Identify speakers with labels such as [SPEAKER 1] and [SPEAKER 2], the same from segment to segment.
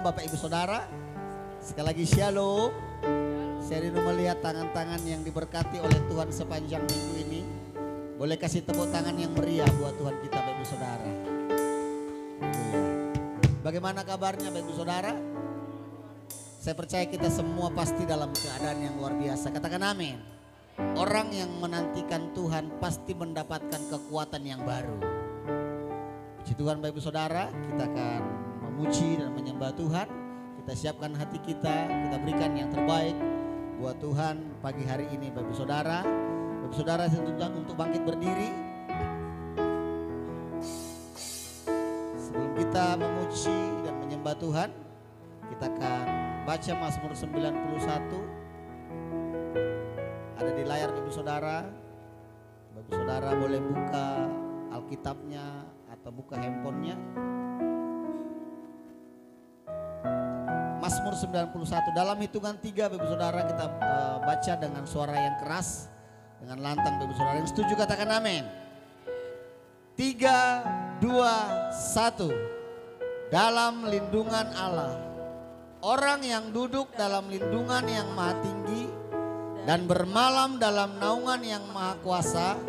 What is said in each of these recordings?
[SPEAKER 1] Bapak Ibu Saudara. Sekali lagi shalom. Saya rindu melihat tangan-tangan yang diberkati oleh Tuhan sepanjang minggu ini. Boleh kasih tepuk tangan yang meriah buat Tuhan kita Bapak Ibu Saudara. Bagaimana kabarnya Bapak Ibu Saudara? Saya percaya kita semua pasti dalam keadaan yang luar biasa. Katakan amin. Orang yang menantikan Tuhan pasti mendapatkan kekuatan yang baru. Puji Tuhan Bapak Ibu Saudara, kita akan memuji dan menyembah Tuhan. Kita siapkan hati kita berikan yang terbaik buat Tuhan pagi hari ini Bapak Ibu Saudara. Bapak Ibu Saudara saya tuntut untuk bangkit berdiri. Sebelum kita memuji dan menyembah Tuhan, kita akan baca Mazmur 91. Ada di layar Bapak Ibu Saudara. Bapak Ibu Saudara boleh buka Alkitabnya atau buka handphonenya. Mazmur 91 dalam hitungan 3 Bapak Ibu Saudara kita baca dengan suara yang keras, dengan lantang Bapak Ibu Saudara. Yang setuju katakan amin. 3, 2, 1. Dalam lindungan Allah. Orang yang duduk dalam lindungan yang maha tinggi dan bermalam dalam naungan yang maha kuasa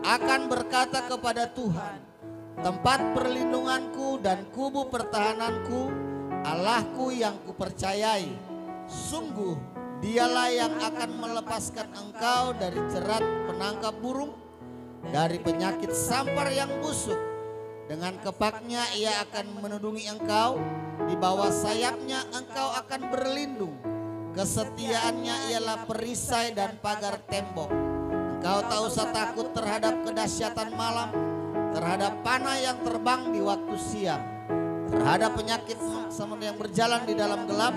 [SPEAKER 1] akan berkata kepada Tuhan, tempat perlindunganku dan kubu pertahananku, Allahku yang kupercayai. Sungguh dialah yang akan melepaskan engkau dari jerat penangkap burung, dari penyakit sampar yang busuk. Dengan kepaknya ia akan menudungi engkau, di bawah sayapnya engkau akan berlindung. Kesetiaannya ialah perisai dan pagar tembok. Engkau tak usah takut terhadap kedahsyatan malam, terhadap panah yang terbang di waktu siang, terhadap penyakit yang berjalan di dalam gelap,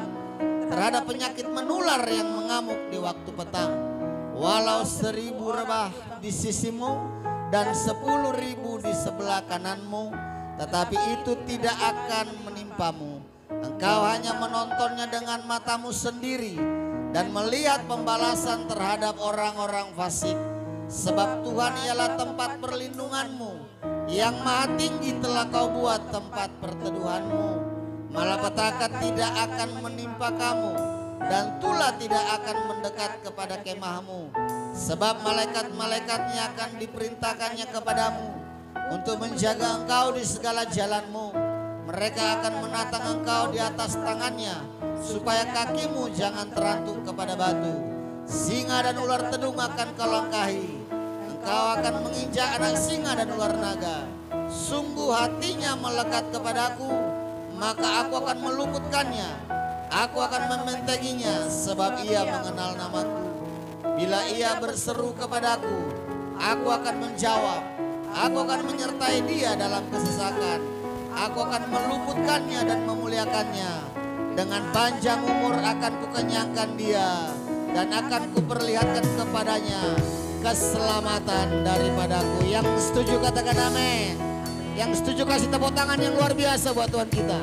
[SPEAKER 1] terhadap penyakit menular yang mengamuk di waktu petang. Walau 1000 rebah di sisimu dan 10.000 di sebelah kananmu, tetapi itu tidak akan menimpamu. Engkau hanya menontonnya dengan matamu sendiri dan melihat pembalasan terhadap orang-orang fasik. Sebab Tuhan ialah tempat perlindunganmu, yang maha tinggi telah kau buat tempat perteduhanmu. Malapetaka tidak akan menimpa kamu, dan tulah tidak akan mendekat kepada kemahmu. Sebab malaikat-malaikatnya akan diperintahkannya kepadamu untuk menjaga engkau di segala jalanmu. Mereka akan menatang engkau di atas tangannya, supaya kakimu jangan terantuk kepada batu. Singa dan ular tedung akan kau langkahi. Engkau akan menginjak anak singa dan ular naga. Sungguh hatinya melekat kepadaku, maka aku akan meluputkannya. Aku akan membentenginya, sebab ia mengenal namaku. Bila ia berseru kepadaku, aku akan menjawab. Aku akan menyertai dia dalam kesesakan. Aku akan meluputkannya dan memuliakannya. Dengan panjang umur akan kukenyangkan dia, dan akan kuperlihatkan kepadanya keselamatan daripadaku. Yang setuju katakan amin. Yang setuju kasih tepuk tangan yang luar biasa buat Tuhan kita.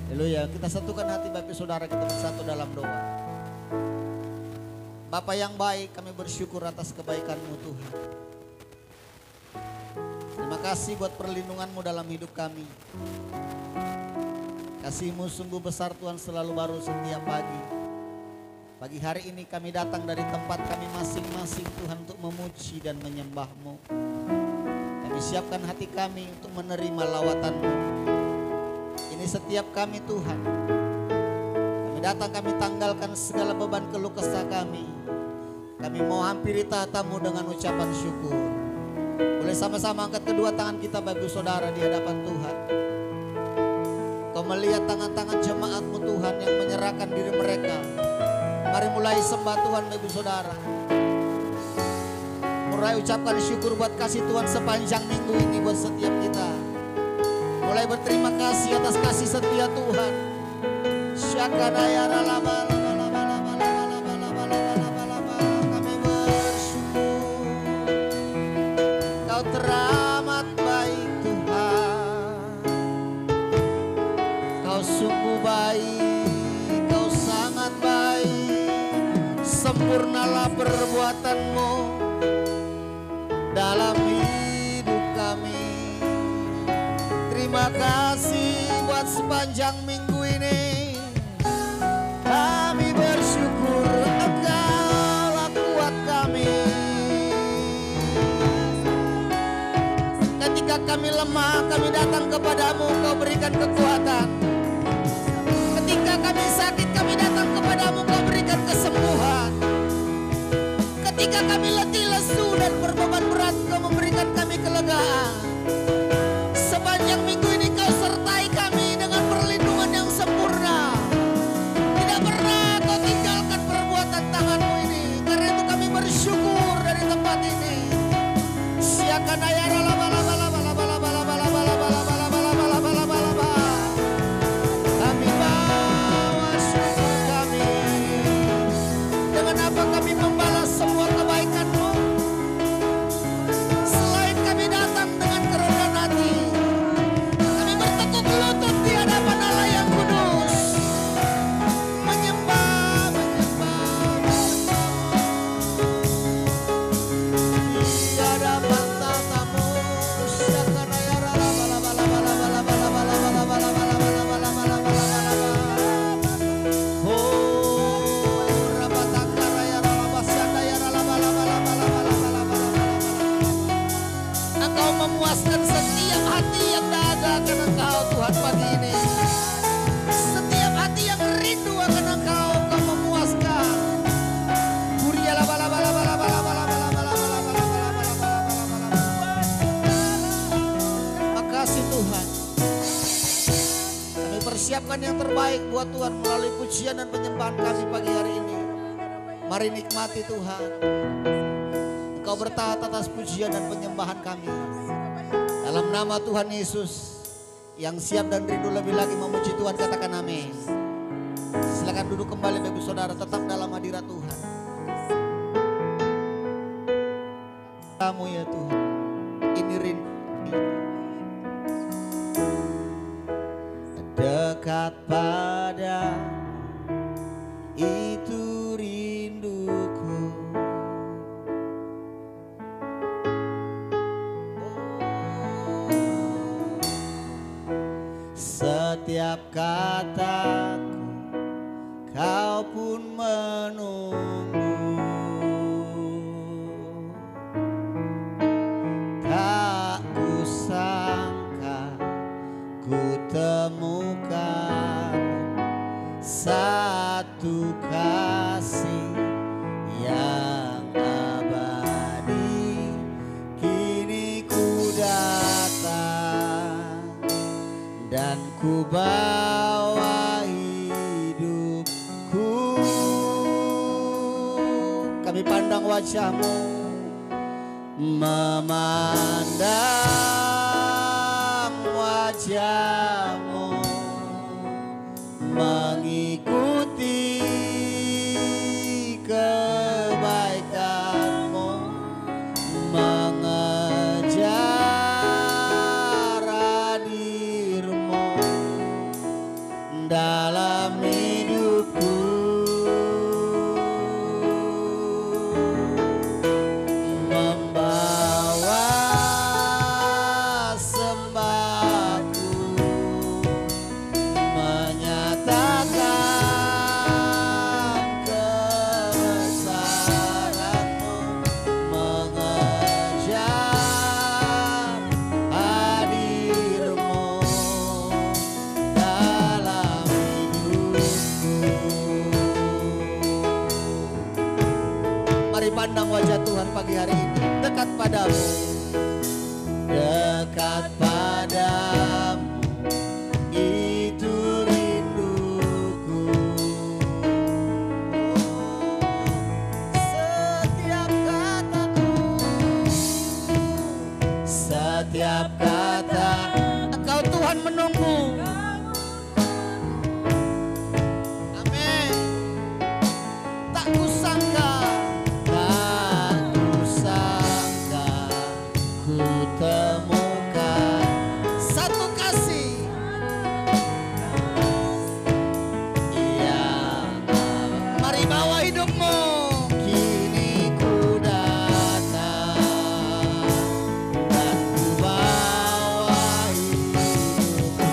[SPEAKER 1] Haleluya. Kita satukan hati Bapak Saudara, kita bersatu dalam doa. Bapa yang baik, kami bersyukur atas kebaikan-Mu Tuhan. Terima kasih buat perlindungan-Mu dalam hidup kami. Kasih-Mu sungguh besar Tuhan, selalu baru setiap pagi. Pagi hari ini kami datang dari tempat kami masing-masing Tuhan untuk memuji dan menyembah-Mu. Kami siapkan hati kami untuk menerima lawatan-Mu. Ini setiap kami Tuhan. Kami datang, kami tanggalkan segala beban keluh kesah kami. Kami mau hampiri tahta-Mu dengan ucapan syukur. Boleh sama-sama angkat kedua tangan kita Bapak Ibu Saudara di hadapan Tuhan. Kau melihat tangan-tangan jemaat-Mu Tuhan yang menyerahkan diri mereka. Mari mulai sembah Tuhan Bapak Ibu Saudara. Mulai ucapkan syukur buat kasih Tuhan sepanjang minggu ini buat setiap kita. Mulai berterima kasih atas kasih setia Tuhan. Syakadaya ralaba. Kami bersyukur. Kau teramat baik Tuhan. Kau sungguh baik. Kau sangat baik. Sempurnalah perbuatan-Mu dalam hidup kami. Terima kasih buat sepanjang minggu ini kami bersyukur Engkaulah kuat kami. Ketika kami lemah, kami datang kepadamu, Kau berikan kekuatan. Ketika kami sakit, kami datang kepadamu, Kau berikan kesembuhan. Ketika kami letih, lesu, dan berbeban berat, Kau memberikan kami kelegaan. Sepanjang minggu ini Kau sertai kami dengan perlindungan yang sempurna. Tidak pernah Kau tinggalkan perbuatan tangan-Mu ini. Karena itu kami bersyukur dari tempat ini. Siakan ayah kami bawa syukur kami. Dengan apa kami membalas semua kebaikan-Mu? Selain kami datang dengan kerendahan hati, kami bertekuk lutut di hadapan Allah yang kudus, menyembah di hadapan tatamu. Engkau memuaskan setiap hati yang dahaga akan Engkau, Tuhan, pagi ini. Setiap hati yang rindu akan Engkau, Engkau memuaskan. Makasih Tuhan. Kami persiapkan yang terbaik buat Tuhan melalui pujian dan penyembahan kami pagi hari ini. Mari nikmati Tuhan. Engkau bertaat atas pujian dan penyembahan kami. Dalam nama Tuhan Yesus, yang siap dan rindu lebih lagi memuji Tuhan, katakan amin. Silakan duduk kembali Bapak Saudara, tetap dalam hadirat Tuhan. Kamu ya Tuhan, ini rindu. Dekat pada itu rinduku. Setiap kataku Kau pun menunggu. Tak kusangka ku temukan satu kasih yang abadi. Kini ku datang dan ku bawa hidupku. Kami pandang wajah-Mu, memandang wajah-Mu, mengikuti kebaikan-Mu, mengejar hadir-Mu dalam hidupku. Membawa sembahku, menyatakan kebesaran-Mu, mengejar hadir-Mu dalam hidupku. Mari pandang wajah Tuhan pagi hari ini, dekat padamu, dekat padamu itu rinduku. Setiap kataku, setiap kata Engkau Tuhan menunggu. Amin. Tak kusangka ku temukan satu kasih yang mari bawa hidupmu. Kini ku datang dan ku bawa hidupku.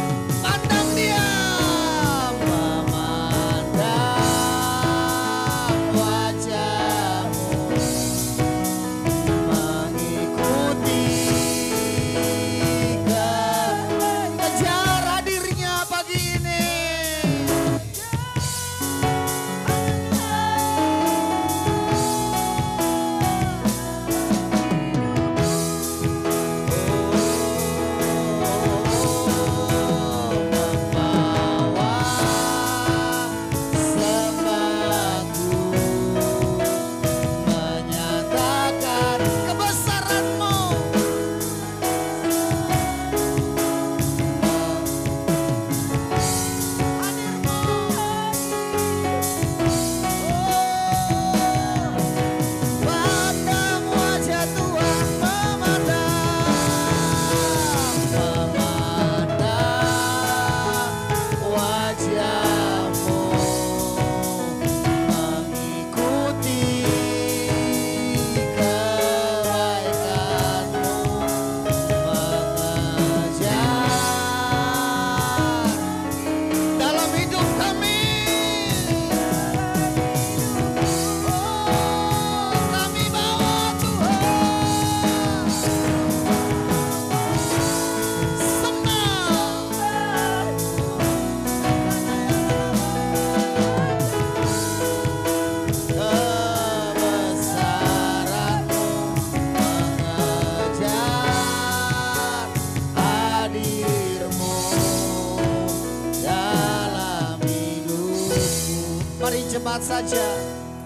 [SPEAKER 1] jemaat saja.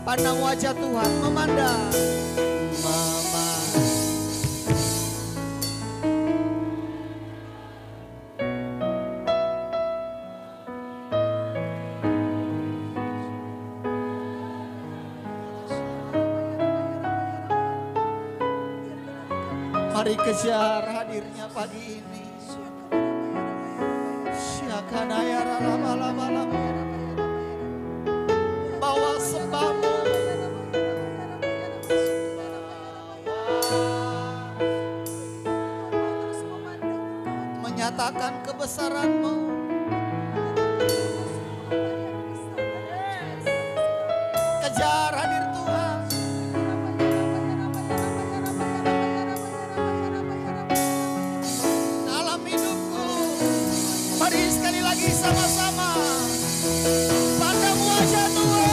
[SPEAKER 1] Pandang wajah Tuhan, memandang. Mari kejar hadirnya pagi ini. Syakanaya ralabalaba. Bawa sembahmu. Menyatakan kebesaran-Mu. Kejar hadir Tuhan. Dalam hidupku. Mari sekali lagi sama-sama. Pandang wajah Tuhan.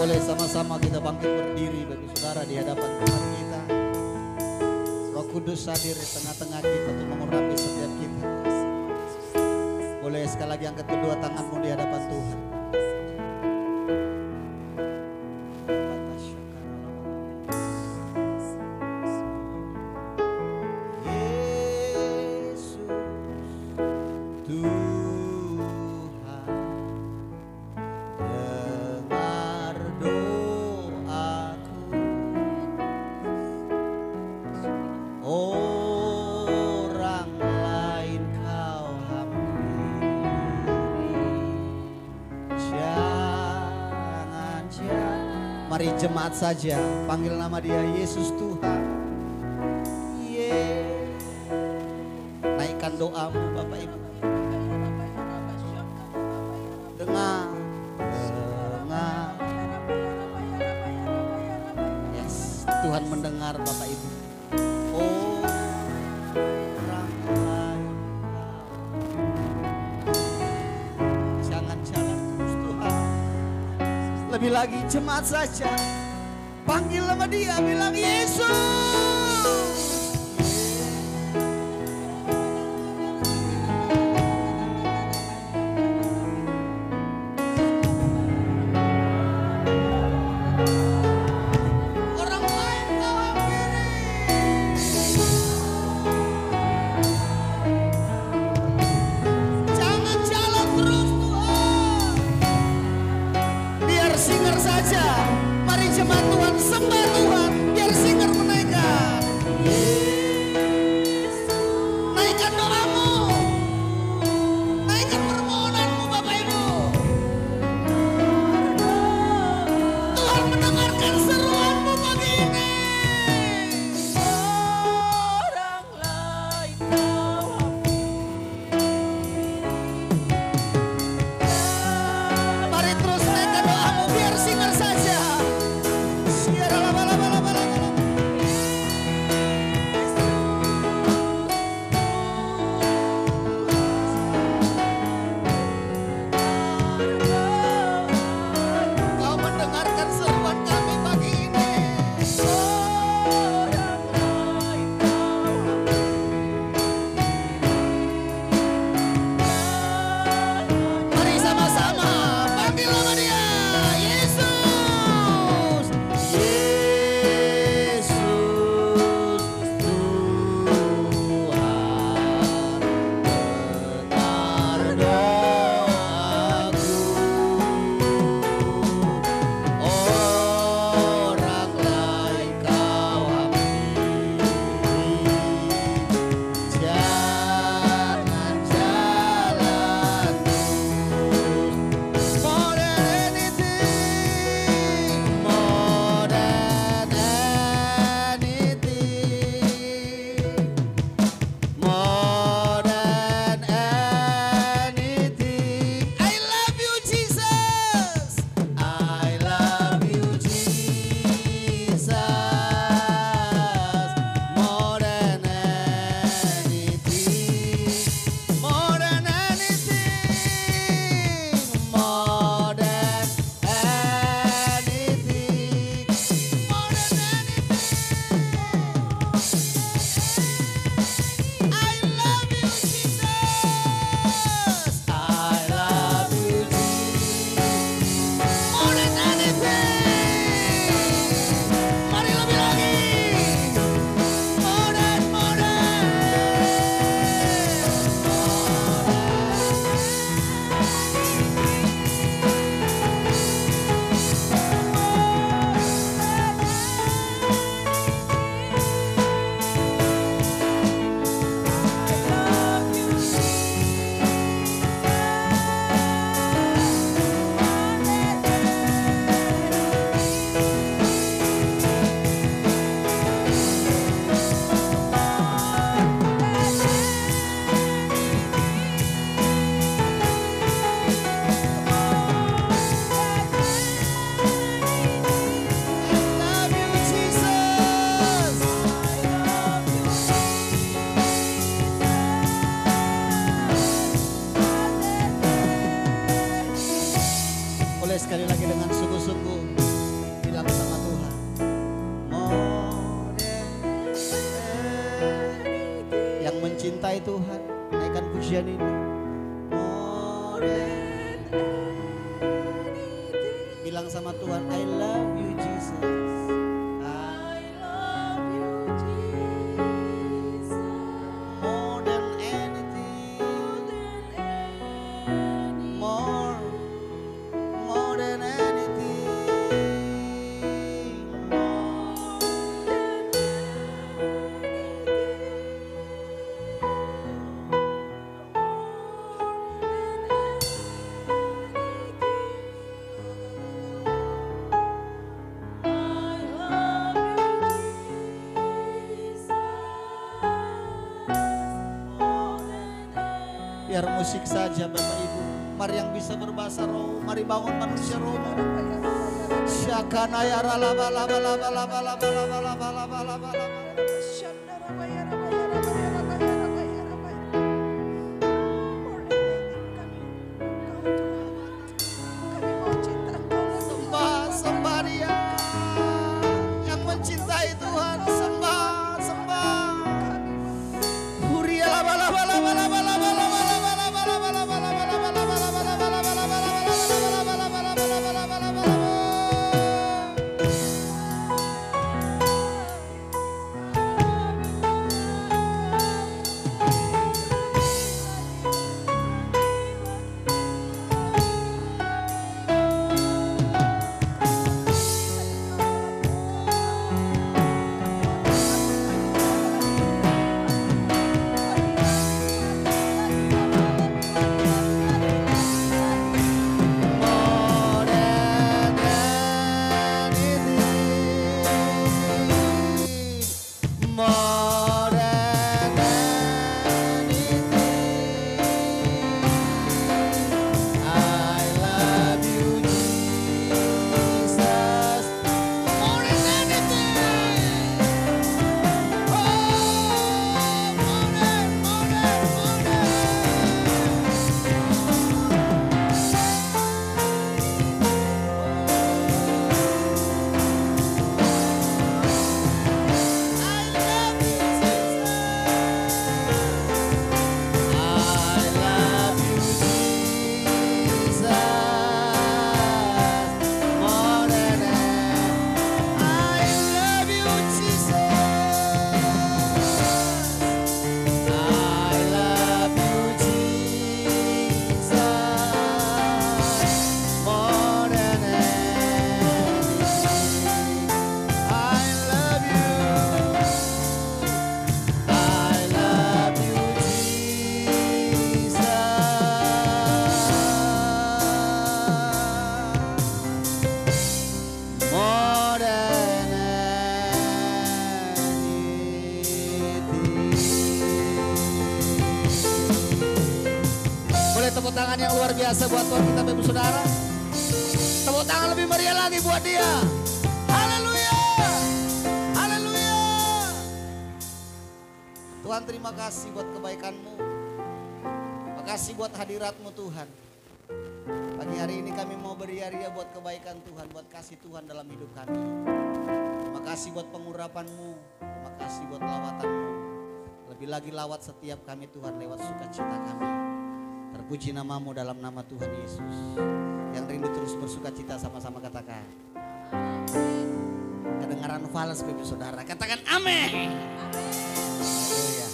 [SPEAKER 1] Boleh sama-sama kita bangkit berdiri bagi saudara di hadapan Tuhan kita. Roh Kudus hadir di tengah-tengah kita untuk mengurapi setiap kita. Boleh sekali lagi angkat kedua tanganmu di hadapan Tuhan. Mari jemaat saja panggil nama Dia, Yesus Tuhan. Naikkan doamu Bapak Ibu. Dengar. Yes, Tuhan mendengar Bapak Ibu. Jangan jalan terus Tuhan. Lebih lagi jemaat saja. Panggil nama dia, bilang Yesus. Orang lain kau hampiri. Jangan jalan terus Tuhan. Biar singer saja. Mari jemaat Tuhan, sembah Tuhan, biar singer menaikkan. Naikkan doamu, naikkan permohonanmu Bapak Ibu. Tuhan mendengarkan seruanmu pagi ini. Orang lain kau mari terus naikkan doamu, biar singer saja. Kau mendengarkan seruan kami pagi ini. Mari sama-sama panggil nama dia, Yesus. Yesus Tuhan, dengar doaku. Orang lain kau hampiri, jangan jalan terus. More than anything, more than anything, more than anything. I love you Jesus, I love you Jesus, more than anything, more than anything, more than anything, more than anything. I love you Jesus, I love you Jesus, more than anything. Mari lebih lagi, more than, more than. Love you Jesus. Boleh sekali lagi dengan sungguh-sungguh bilang sama Tuhan. More than anything. Yang mencintai Tuhan, naikkan pujian ini. More than anything. Bilang sama Tuhan, I love you Jesus. I love you Jesus. More than anything. More than anything. Biar musik saja Bapak Ibu. Mari yang bisa berbahasa roh, mari bangun manusia roh. Syakana ya rala bala bala bala bala bala bala bala bala bala. Sembah, sembah dia. Boleh tepuk tangan yang luar biasa buat Tuhan kita Bapak Saudara. Tepuk tangan lebih meriah lagi buat dia. Haleluya. Haleluya. Tuhan terima kasih buat kebaikan-Mu. Terima kasih buat hadirat-Mu Tuhan. Pagi hari ini kami mau beria-ria buat kebaikan Tuhan, buat kasih Tuhan dalam hidup kami. Terima kasih buat pengurapan-Mu. Terima kasih buat lawatan-Mu. Lebih lagi lawat setiap kami Tuhan lewat sukacita kami. Terpuji nama-Mu dalam nama Tuhan Yesus. Yang rindu terus bersukacita sama-sama katakan. Kedengaran falas Bapak Saudara. Katakan amin. Haleluya.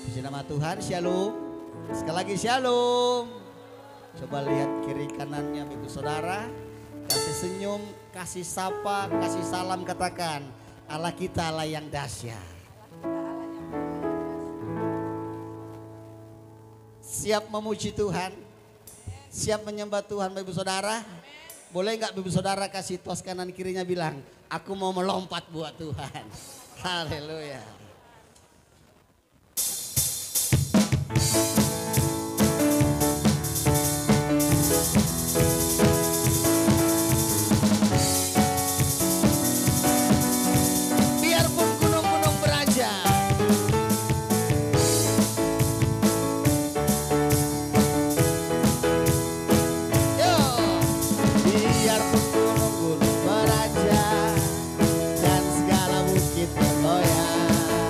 [SPEAKER 1] Puji nama Tuhan, shalom. Sekali lagi shalom. Coba lihat kiri kanannya Bapak Saudara. Kasih senyum, kasih sapa, kasih salam, katakan Allah kita Allah yang dahsyat. Siap memuji Tuhan, siap menyembah Tuhan Bapak Saudara. Boleh nggak Bapak Saudara kasih tos kanan kirinya bilang, aku mau melompat buat Tuhan. Haleluya. Biarpun gunung-gunung beraja, biarpun gunung-gunung beraja dan segala bukit bergoyang,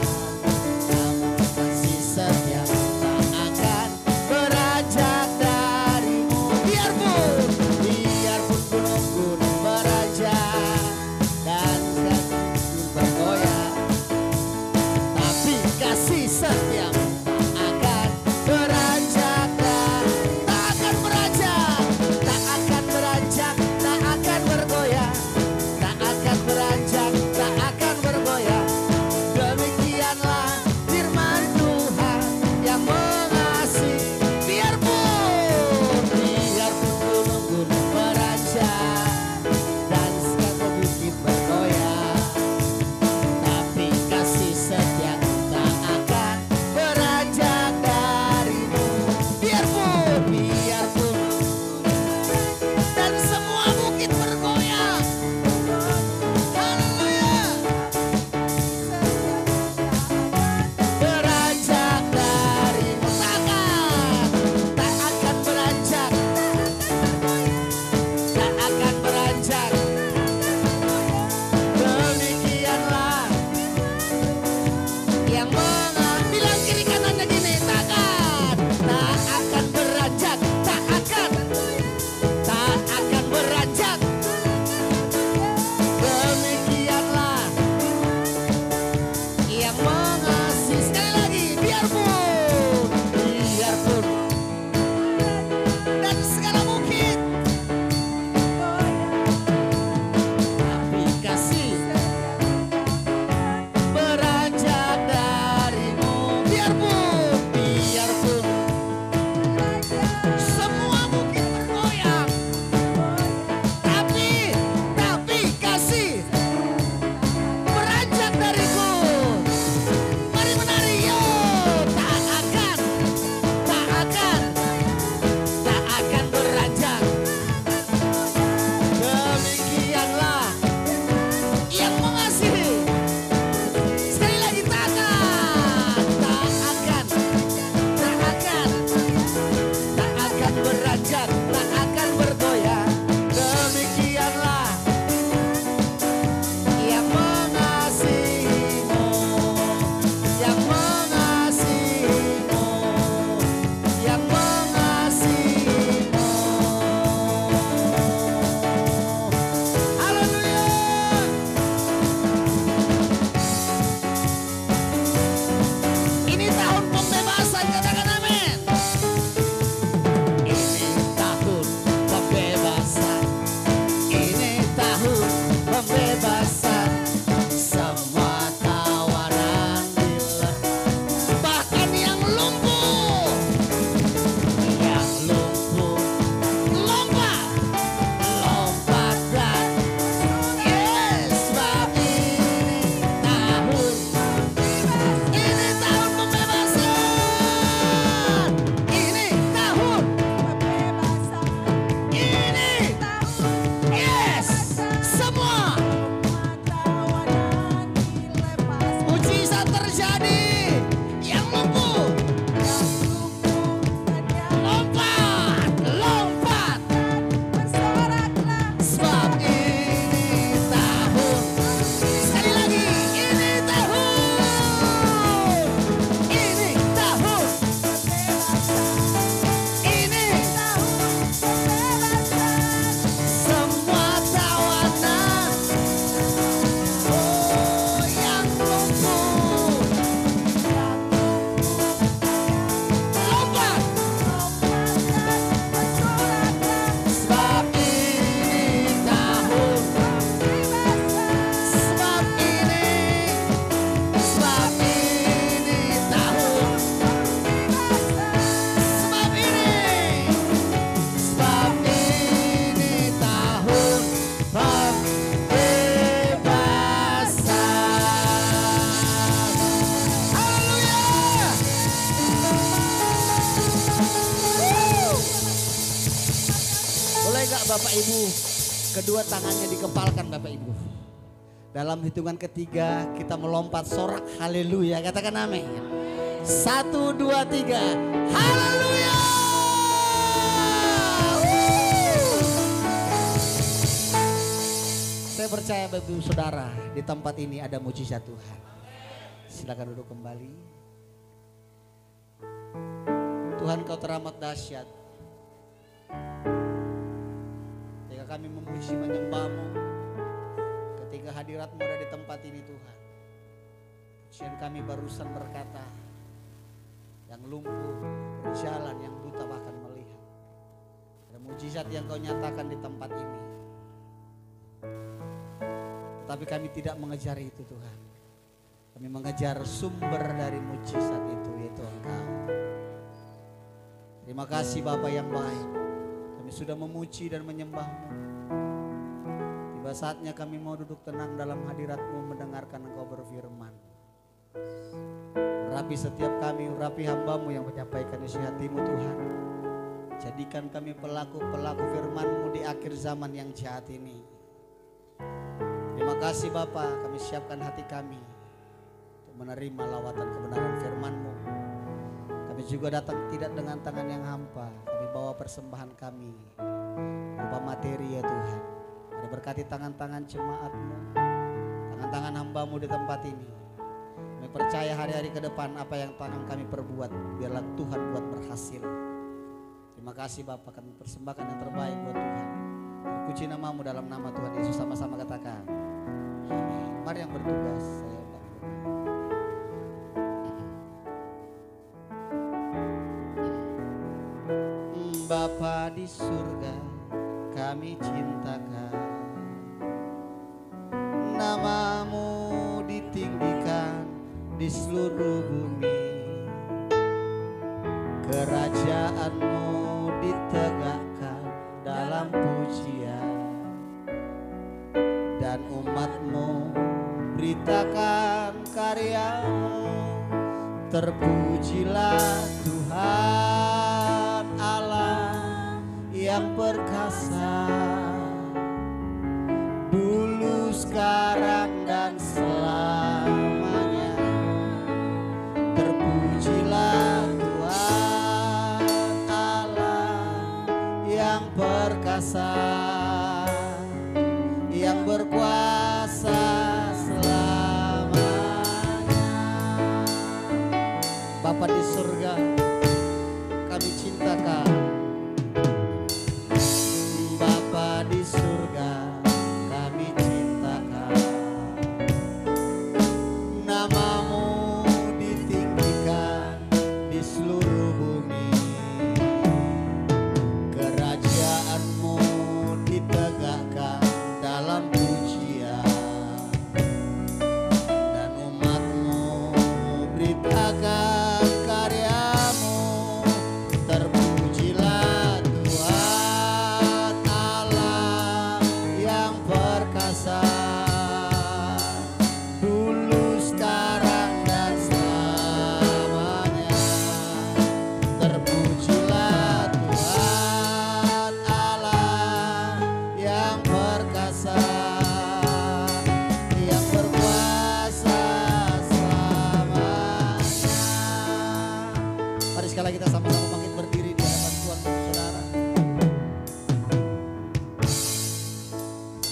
[SPEAKER 1] Bapak Ibu, kedua tangannya dikepalkan Bapak Ibu. Dalam hitungan ketiga kita melompat sorak haleluya, katakan amin. 1, 2, 3, haleluya. Saya percaya Bapak Ibu Saudara, di tempat ini ada mujizat Tuhan. Silakan duduk kembali. Tuhan kau teramat dahsyat. Ketika kami memuji menyembah-Mu, ketika hadirat-Mu ada di tempat ini Tuhan. Pujian kami barusan berkata, yang lumpuh berjalan, yang buta bahkan melihat. Ada mujizat yang kau nyatakan di tempat ini. Tetapi kami tidak mengejar itu Tuhan. Kami mengejar sumber dari mujizat itu, yaitu Engkau. Terima kasih Bapa yang baik. Kami sudah memuji dan menyembah-Mu. Tiba saatnya kami mau duduk tenang dalam hadirat-Mu, mendengarkan Engkau berfirman. Urapi setiap kami, urapi hamba-Mu yang menyampaikan isi hati-Mu Tuhan. Jadikan kami pelaku-pelaku firman-Mu di akhir zaman yang jahat ini. Terima kasih Bapa, kami siapkan hati kami untuk menerima lawatan kebenaran firman-Mu. Kami juga datang tidak dengan tangan yang hampa. Kami bawa persembahan kami berupa materi ya Tuhan. Ada berkati tangan-tangan jemaat-Mu, tangan-tangan hamba-Mu di tempat ini. Kami percaya hari-hari ke depan apa yang tangan kami perbuat, biarlah Tuhan buat berhasil. Terima kasih Bapa, kami persembahkan yang terbaik buat Tuhan. Puji nama-Mu dalam nama Tuhan Yesus, sama-sama katakan amin. Mari yang bertugas saya Bapa di surga, kami cintakan. Nama-Mu ditinggikan di seluruh bumi. Kerajaan-Mu ditegakkan dalam pujian. Dan umat-Mu beritakan karya-Mu. Terpujilah Tuhan Allah yang perkasa, dulu, sekarang, dan selamanya. Terpujilah Tuhan Allah yang perkasa, yang berkuasa selamanya. Bapa di surga, kami cintakan. Bapa di surga, kami cintakan. Nama-Mu ditinggikan di seluruh bumi. Kerajaan-Mu ditegakkan dalam pujian. Dan umat-Mu beritakan karya-Mu. Terpujilah Tuhan Allah yang perkasa, dulu, sekarang, dan selamanya. Terpujilah Tuhan Allah yang perkasa, yang berkuasa selamanya. Mari sekali lagi kita sama-sama bangkit berdiri di hadapan Tuhan Saudara.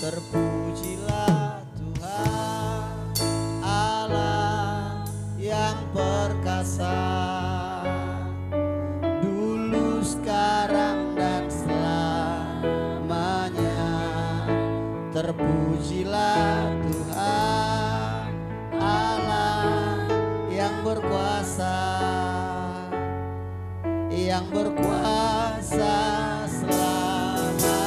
[SPEAKER 1] Terpujilah Tuhan Allah yang perkasa, dulu, sekarang, dan selamanya. Terpujilah Tuhan Allah yang berkuasa, yang berkuasa selamanya.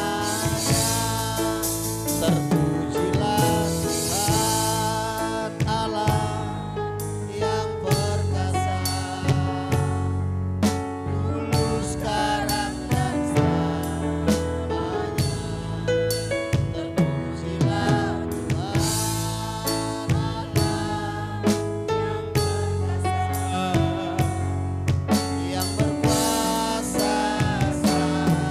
[SPEAKER 1] Terpujilah Tuhan Allah yang perkasa, dulu, sekarang, dan selamanya. Terpujilah Tuhan Allah yang perkasa, yang berkuasa selamanya.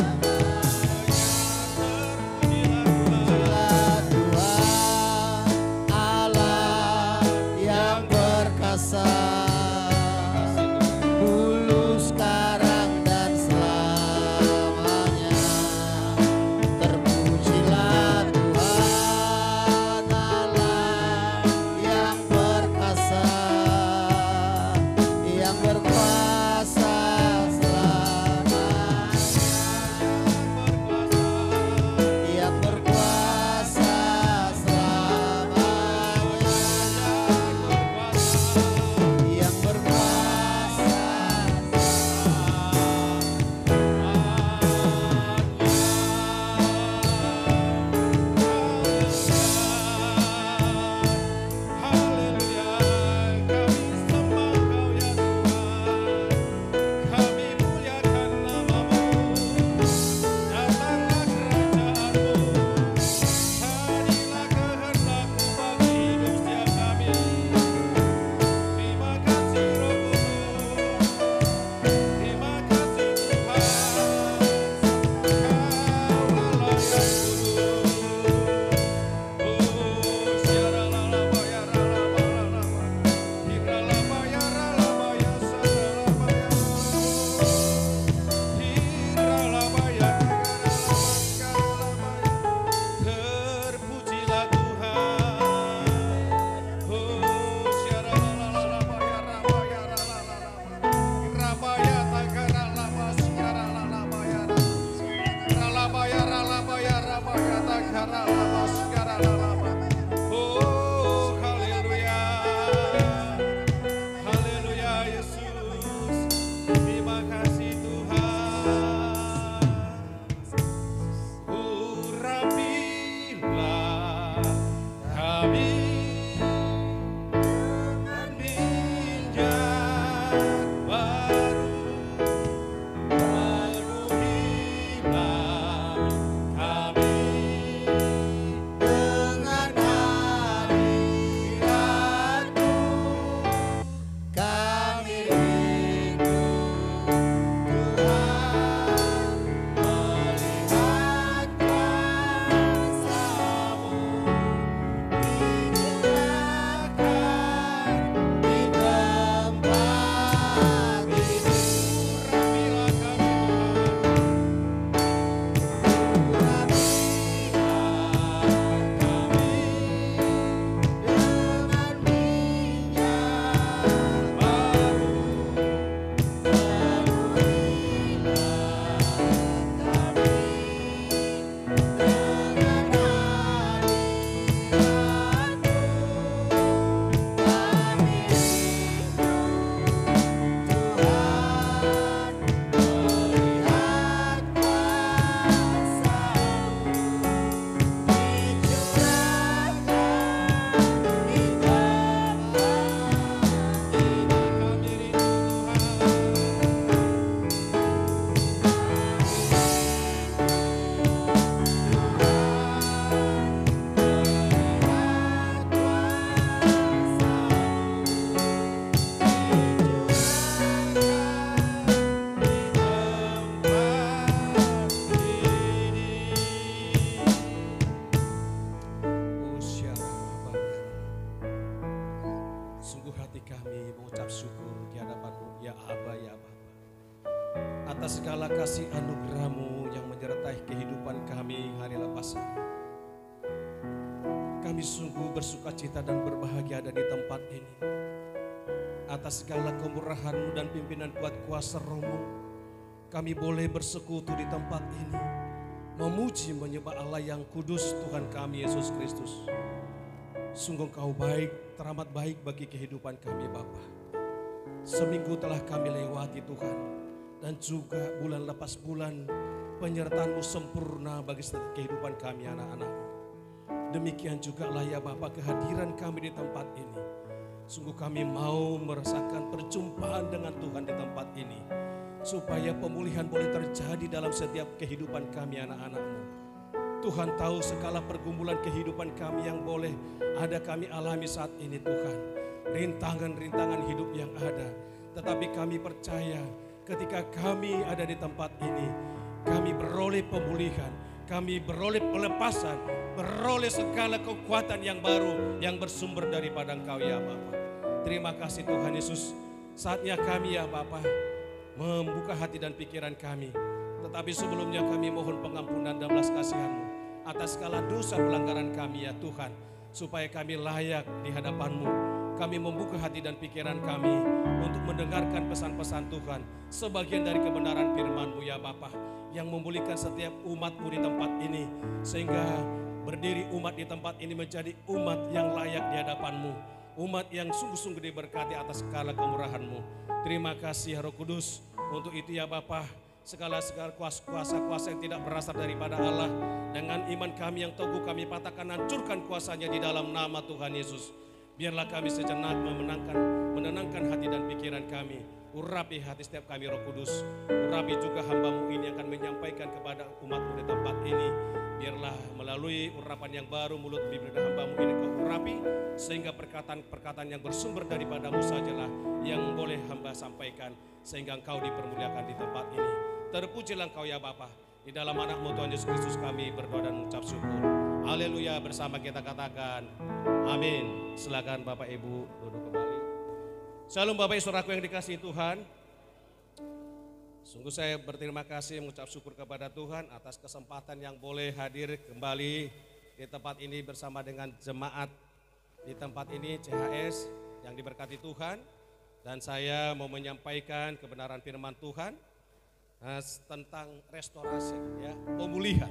[SPEAKER 2] atas segala kasih anugerah-Mu yang menyertai kehidupan kami hari lepas hari. Kami sungguh bersukacita dan berbahagia ada di tempat ini. Atas segala kemurahan-Mu dan pimpinan kuat kuasa Roh-Mu, kami boleh bersekutu di tempat ini, memuji menyembah Allah yang kudus, Tuhan kami Yesus Kristus. Sungguh Engkau baik, teramat baik bagi kehidupan kami Bapa. Seminggu telah kami lewati Tuhan, dan juga bulan lepas bulan penyertaan-Mu sempurna bagi setiap kehidupan kami anak-anak-Mu. Demikian juga lah ya Bapa, kehadiran kami di tempat ini. Sungguh kami mau merasakan perjumpaan dengan Tuhan di tempat ini, supaya pemulihan boleh terjadi dalam setiap kehidupan kami anak-anak-Mu. Tuhan tahu segala pergumulan kehidupan kami yang boleh ada kami alami saat ini Tuhan. Rintangan-rintangan hidup yang ada. Tetapi kami percaya ketika kami ada di tempat ini, kami beroleh pemulihan, kami beroleh pelepasan, beroleh segala kekuatan yang baru yang bersumber daripada Engkau ya Bapa. Terima kasih Tuhan Yesus. Saatnya kami ya Bapa membuka hati dan pikiran kami. Tetapi sebelumnya kami mohon pengampunan dan belas kasihan-Mu atas segala dosa pelanggaran kami ya Tuhan, supaya kami layak di hadapan-Mu. Kami membuka hati dan pikiran kami untuk mendengarkan pesan-pesan Tuhan, sebagian dari kebenaran firman-Mu ya Bapa, yang memulihkan setiap umat-Mu di tempat ini, sehingga berdiri umat di tempat ini menjadi umat yang layak di hadapan-Mu, umat yang sungguh-sungguh diberkati atas segala kemurahan-Mu. Terima kasih Roh Kudus untuk itu ya Bapa. Segala kuasa-kuasa yang tidak berasal daripada Allah, dengan iman kami yang teguh kami patahkan, hancurkan kuasanya di dalam nama Tuhan Yesus. Biarlah kami sejenak menenangkan hati dan pikiran kami. Urapi hati setiap kami Roh Kudus. Urapi juga hamba-Mu ini yang akan menyampaikan kepada umat-Mu di tempat ini. Biarlah melalui urapan yang baru mulut bibir hamba-Mu ini Kau urapi, sehingga perkataan-perkataan yang bersumber daripada-Mu sajalah yang boleh hamba sampaikan, sehingga Engkau dipermuliakan di tempat ini. Terpujilah Engkau ya Bapa. Di dalam anak-Mu Tuhan Yesus Kristus kami berdoa dan mengucap syukur. Haleluya, bersama kita katakan amin. Silakan Bapak Ibu duduk kembali. Shalom Bapak Ibu Saudaraku yang dikasihi Tuhan. Sungguh saya berterima kasih mengucap syukur kepada Tuhan atas kesempatan yang boleh hadir kembali di tempat ini bersama dengan jemaat di tempat ini CHS yang diberkati Tuhan. Dan saya mau menyampaikan kebenaran firman Tuhan tentang restorasi, ya, pemulihan.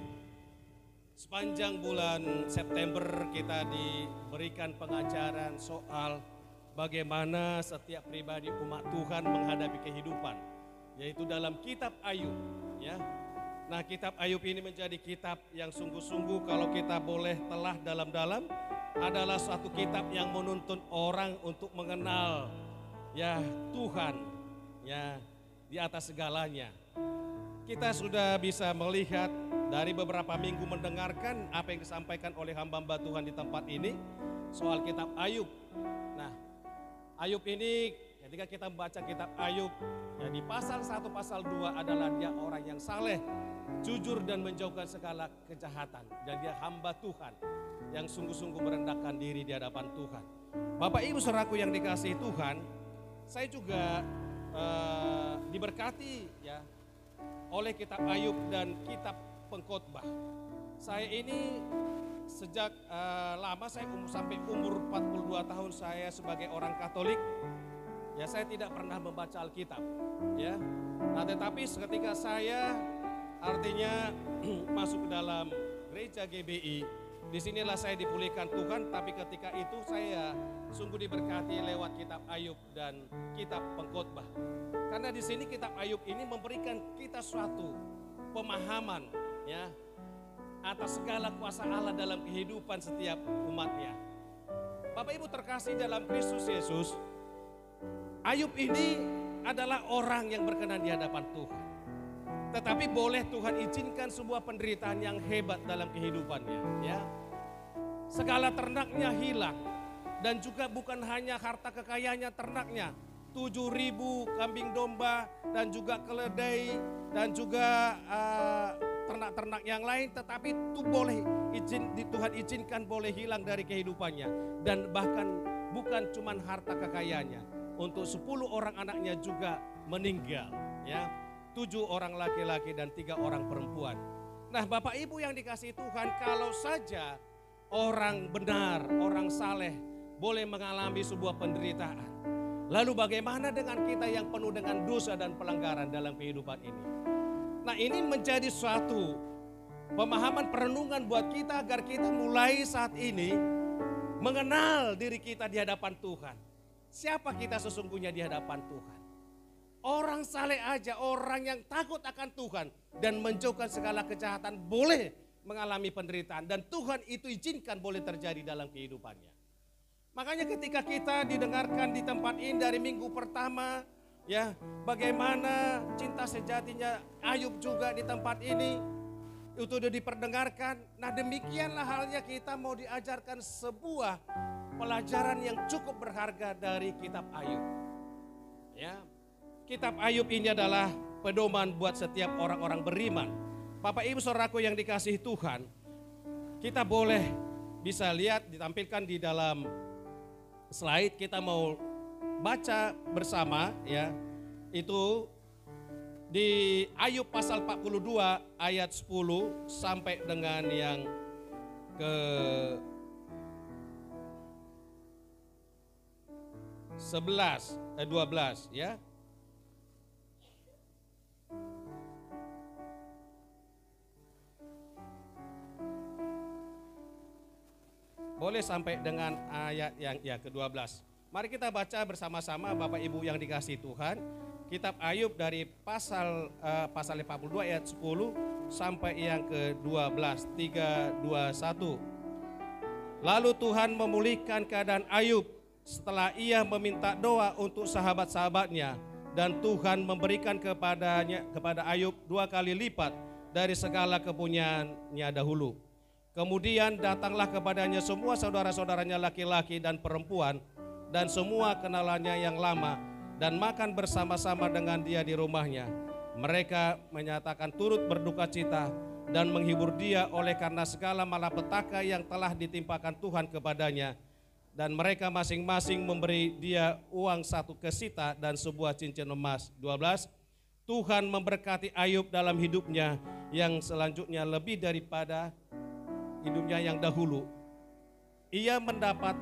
[SPEAKER 2] Sepanjang bulan September kita diberikan pengajaran soal bagaimana setiap pribadi umat Tuhan menghadapi kehidupan, yaitu dalam kitab Ayub, ya. Nah, kitab Ayub ini menjadi kitab yang sungguh-sungguh kalau kita boleh telah dalam-dalam adalah suatu kitab yang menuntun orang untuk mengenal ya Tuhan, ya, di atas segalanya. Kita sudah bisa melihat dari beberapa minggu mendengarkan apa yang disampaikan oleh hamba-hamba Tuhan di tempat ini soal kitab Ayub. Nah, Ayub ini ketika kita membaca kitab Ayub, ya, di pasal 1 pasal 2 adalah dia orang yang saleh, jujur dan menjauhkan segala kejahatan, dan dia hamba Tuhan yang sungguh-sungguh merendahkan diri di hadapan Tuhan. Bapak Ibu Saudaraku yang dikasihi Tuhan, saya juga diberkati ya oleh kitab Ayub dan kitab Pengkhotbah. Saya ini sejak lama, saya sampai umur 42 tahun saya sebagai orang Katolik, ya, saya tidak pernah membaca Alkitab, ya. Nah, tetapi ketika saya artinya masuk ke dalam gereja GBI, disinilah saya dipulihkan Tuhan. Tapi ketika itu saya sungguh diberkati lewat kitab Ayub dan kitab Pengkhotbah. Karena di sini kitab Ayub ini memberikan kita suatu pemahaman, ya, atas segala kuasa Allah dalam kehidupan setiap umatnya. Bapak Ibu terkasih dalam Kristus Yesus, Ayub ini adalah orang yang berkenan di hadapan Tuhan. Tetapi boleh Tuhan izinkan sebuah penderitaan yang hebat dalam kehidupannya, ya. Segala ternaknya hilang, dan juga bukan hanya harta kekayaannya ternaknya, 7.000 kambing domba dan juga keledai dan juga ternak-ternak yang lain, tetapi itu boleh Tuhan izinkan boleh hilang dari kehidupannya. Dan bahkan bukan cuman harta kekayaannya, untuk 10 orang anaknya juga meninggal, ya. 7 orang laki-laki dan 3 orang perempuan. Nah Bapak Ibu yang dikasihi Tuhan, kalau saja orang benar, orang saleh boleh mengalami sebuah penderitaan, lalu bagaimana dengan kita yang penuh dengan dosa dan pelanggaran dalam kehidupan ini? Nah ini menjadi suatu pemahaman perenungan buat kita agar kita mulai saat ini mengenal diri kita di hadapan Tuhan. Siapa kita sesungguhnya di hadapan Tuhan? Orang saleh aja, orang yang takut akan Tuhan dan menjauhkan segala kejahatan boleh mengalami penderitaan. Dan Tuhan itu izinkan boleh terjadi dalam kehidupannya. Makanya ketika kita didengarkan di tempat ini dari minggu pertama, ya, bagaimana cinta sejatinya Ayub juga di tempat ini, itu sudah diperdengarkan. Nah demikianlah halnya kita mau diajarkan sebuah pelajaran yang cukup berharga dari kitab Ayub. Ya. Kitab Ayub ini adalah pedoman buat setiap orang-orang beriman. Bapak Ibu Saudaraku yang dikasihi Tuhan, kita boleh bisa lihat ditampilkan di dalam slide, kita mau baca bersama ya. Itu di Ayub pasal 42 ayat 10 sampai dengan yang ke 12 ya. Boleh sampai dengan ayat yang ke-12. Mari kita baca bersama-sama Bapak Ibu yang dikasihi Tuhan. Kitab Ayub dari pasal 42 ayat 10 sampai yang ke-12. 3, 2, 1. Lalu Tuhan memulihkan keadaan Ayub setelah ia meminta doa untuk sahabat-sahabatnya. Dan Tuhan memberikan kepada Ayub 2 kali lipat dari segala kepunyaannya dahulu. Kemudian datanglah kepadanya semua saudara-saudaranya laki-laki dan perempuan dan semua kenalannya yang lama dan makan bersama-sama dengan dia di rumahnya. Mereka menyatakan turut berduka cita dan menghibur dia oleh karena segala malapetaka yang telah ditimpakan Tuhan kepadanya. Dan mereka masing-masing memberi dia uang 1 kesita dan sebuah cincin emas. 12. Tuhan memberkati Ayub dalam hidupnya yang selanjutnya lebih daripada hidupnya yang dahulu. Ia mendapat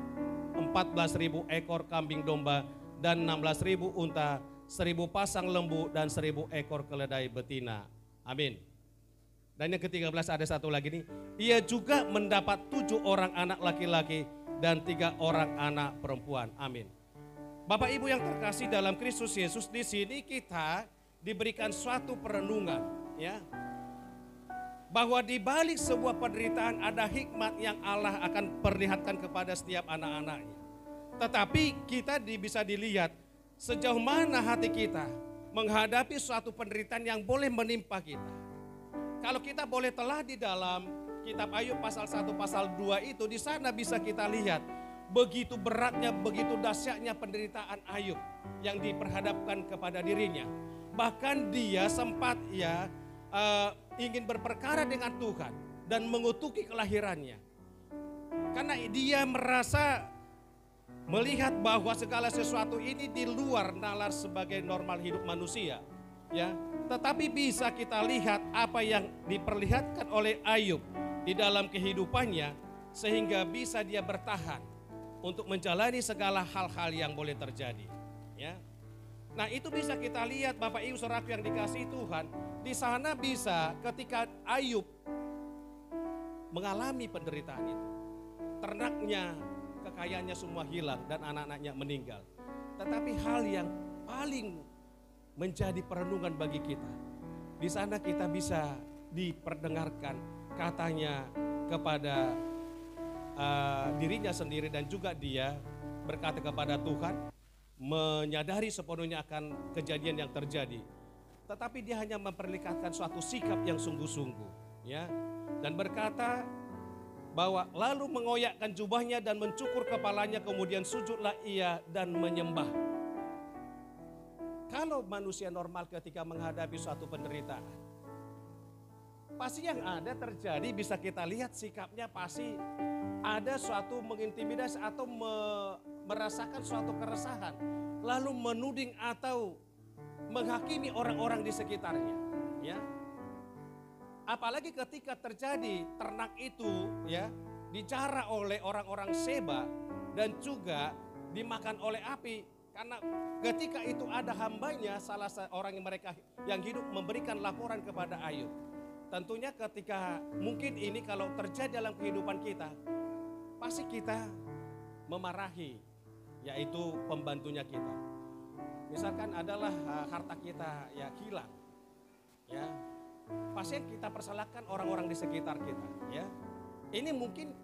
[SPEAKER 2] 14.000 ekor kambing domba dan 16.000 unta, 1.000 pasang lembu dan 1.000 ekor keledai betina. Amin. Dan yang ke-13 ada satu lagi nih. Ia juga mendapat 7 orang anak laki-laki dan 3 orang anak perempuan. Amin. Bapak Ibu yang terkasih dalam Kristus Yesus, di sini kita diberikan suatu perenungan, ya. Bahwa di balik sebuah penderitaan ada hikmat yang Allah akan perlihatkan kepada setiap anak-anaknya. Tetapi kita bisa dilihat sejauh mana hati kita menghadapi suatu penderitaan yang boleh menimpa kita. Kalau kita boleh telah di dalam kitab Ayub pasal 1 pasal 2 itu, di sana bisa kita lihat begitu beratnya, begitu dahsyatnya penderitaan Ayub yang diperhadapkan kepada dirinya. Bahkan dia sempat ingin berperkara dengan Tuhan dan mengutuki kelahirannya. Karena dia merasa melihat bahwa segala sesuatu ini di luar nalar sebagai normal hidup manusia, ya. Tetapi bisa kita lihat apa yang diperlihatkan oleh Ayub di dalam kehidupannya sehingga bisa dia bertahan untuk menjalani segala hal-hal yang boleh terjadi, ya. Nah, itu bisa kita lihat Bapak Ibu Saudaraku yang dikasihi Tuhan. Di sana bisa ketika Ayub mengalami penderitaan itu, ternaknya, kekayaannya semua hilang dan anak-anaknya meninggal. Tetapi hal yang paling menjadi perenungan bagi kita, di sana kita bisa diperdengarkan katanya kepada dirinya sendiri dan juga dia berkata kepada Tuhan, menyadari sepenuhnya akan kejadian yang terjadi. Tetapi dia hanya memperlihatkan suatu sikap yang sungguh-sungguh, ya, dan berkata bahwa lalu mengoyakkan jubahnya dan mencukur kepalanya, kemudian sujudlah ia dan menyembah. Kalau manusia normal ketika menghadapi suatu penderitaan, pasti yang ada terjadi bisa kita lihat sikapnya pasti ada suatu mengintimidasi atau merasakan suatu keresahan, lalu menuding atau menghakimi orang-orang di sekitarnya, ya. Apalagi ketika terjadi ternak itu ya dicara oleh orang-orang Seba dan juga dimakan oleh api, karena ketika itu ada hambanya salah seorang yang mereka yang hidup memberikan laporan kepada Ayub. Tentunya ketika mungkin ini kalau terjadi dalam kehidupan kita, pasti kita memarahi yaitu pembantunya kita. Misalkan adalah harta kita ya hilang, ya pasti kita persalahkan orang-orang di sekitar kita, ya. Ini mungkin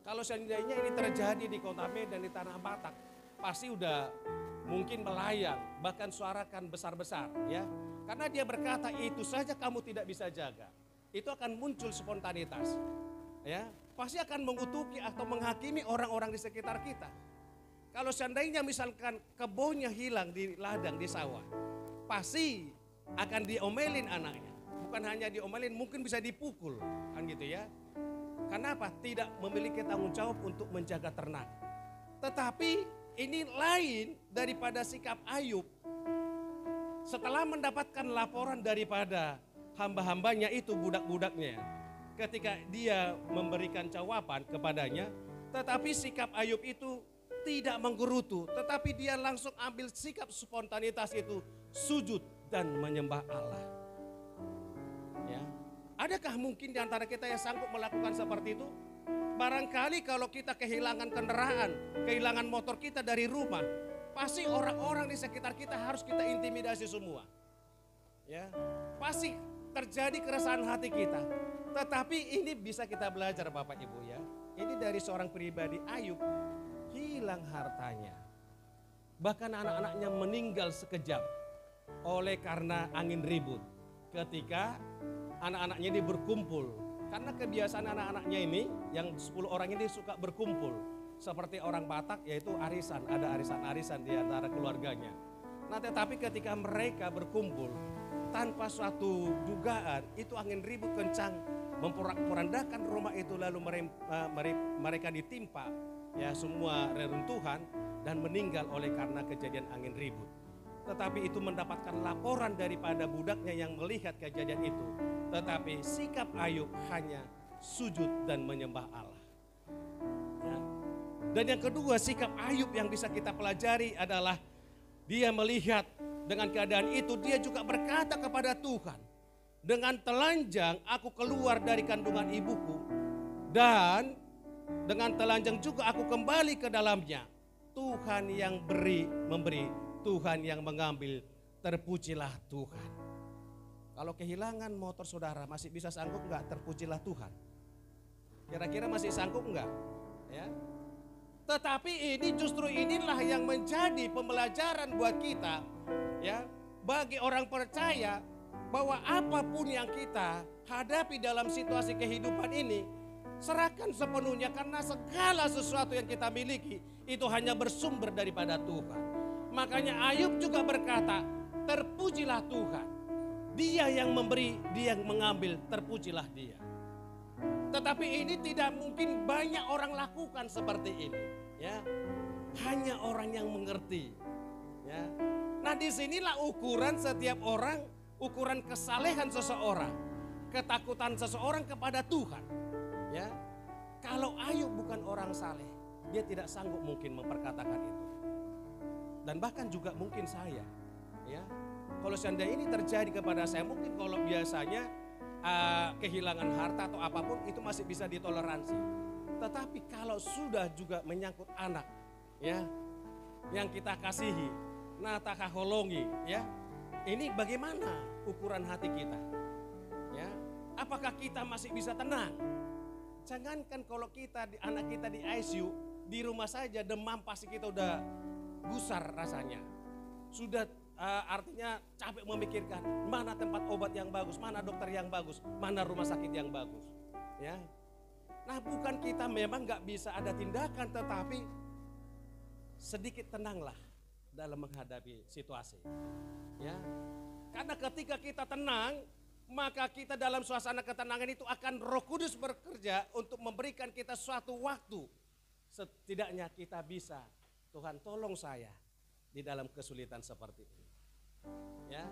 [SPEAKER 2] kalau seandainya ini terjadi di Kota Medan, di Tanah Batak, pasti udah mungkin melayang, bahkan suarakan besar-besar, ya. Karena dia berkata itu saja kamu tidak bisa jaga, itu akan muncul spontanitas, ya. Pasti akan mengutuki atau menghakimi orang-orang di sekitar kita. Kalau seandainya misalkan kebunnya hilang di ladang, di sawah, pasti akan diomelin anaknya. Bukan hanya diomelin, mungkin bisa dipukul, kan gitu ya. Kenapa? Tidak memiliki tanggung jawab untuk menjaga ternak. Tetapi ini lain daripada sikap Ayub. Setelah mendapatkan laporan daripada hamba-hambanya itu, budak-budaknya, ketika dia memberikan jawaban kepadanya, tetapi sikap Ayub itu tidak menggerutu, tetapi dia langsung ambil sikap spontanitas itu, sujud dan menyembah Allah. Ya. Adakah mungkin di antara kita yang sanggup melakukan seperti itu? Barangkali kalau kita kehilangan kendaraan, kehilangan motor kita dari rumah, pasti orang-orang di sekitar kita harus kita intimidasi semua. Ya, pasti terjadi keresahan hati kita. Tetapi ini bisa kita belajar Bapak Ibu ya. Ini dari seorang pribadi Ayub, hilang hartanya. Bahkan anak-anaknya meninggal sekejap oleh karena angin ribut. Ketika anak-anaknya ini berkumpul, karena kebiasaan anak-anaknya ini yang 10 orang ini suka berkumpul seperti orang Batak, yaitu arisan, ada arisan-arisan di antara keluarganya. Nah tetapi ketika mereka berkumpul tanpa suatu dugaan, itu angin ribut kencang memporak-porandakan rumah itu, lalu mereka ditimpa ya semua reruntuhan dan meninggal oleh karena kejadian angin ribut. Tetapi itu mendapatkan laporan daripada budaknya yang melihat kejadian itu. Tetapi sikap Ayub hanya sujud dan menyembah Allah. Ya. Dan yang kedua, sikap Ayub yang bisa kita pelajari adalah dia melihat dengan keadaan itu, dia juga berkata kepada Tuhan, dengan telanjang aku keluar dari kandungan ibuku, dan dengan telanjang juga aku kembali ke dalamnya. Tuhan yang memberi, Tuhan yang mengambil, terpujilah Tuhan. Kalau kehilangan motor saudara, masih bisa sanggup enggak terpujilah Tuhan? Kira-kira masih sanggup enggak? Ya. Tetapi ini justru inilah yang menjadi pembelajaran buat kita, ya, bagi orang percaya, bahwa apapun yang kita hadapi dalam situasi kehidupan ini, serahkan sepenuhnya, karena segala sesuatu yang kita miliki itu hanya bersumber daripada Tuhan. Makanya Ayub juga berkata, terpujilah Tuhan. Dia yang memberi, dia yang mengambil, terpujilah dia. Tetapi ini tidak mungkin banyak orang lakukan seperti ini, ya. Hanya orang yang mengerti, ya. Nah disinilah ukuran setiap orang, ukuran kesalehan seseorang, ketakutan seseorang kepada Tuhan, ya. Kalau Ayub bukan orang saleh, dia tidak sanggup mungkin memperkatakan itu. Dan bahkan juga mungkin saya, ya. Kalau seandainya ini terjadi kepada saya, mungkin kalau biasanya kehilangan harta atau apapun itu masih bisa ditoleransi. Tetapi kalau sudah juga menyangkut anak, ya, yang kita kasihi, nataka holongi, ya, ini bagaimana ukuran hati kita, ya? Apakah kita masih bisa tenang? Jangankan kalau kita anak kita di ICU, di rumah saja demam pasti kita udah gusar rasanya. Sudah artinya capek memikirkan mana tempat obat yang bagus, mana dokter yang bagus, mana rumah sakit yang bagus, ya. Nah bukan kita memang nggak bisa ada tindakan, tetapi sedikit tenanglah dalam menghadapi situasi, ya. Karena ketika kita tenang, maka kita dalam suasana ketenangan itu akan Roh Kudus bekerja untuk memberikan kita suatu waktu. Setidaknya kita bisa, Tuhan tolong saya di dalam kesulitan seperti ini. Ya.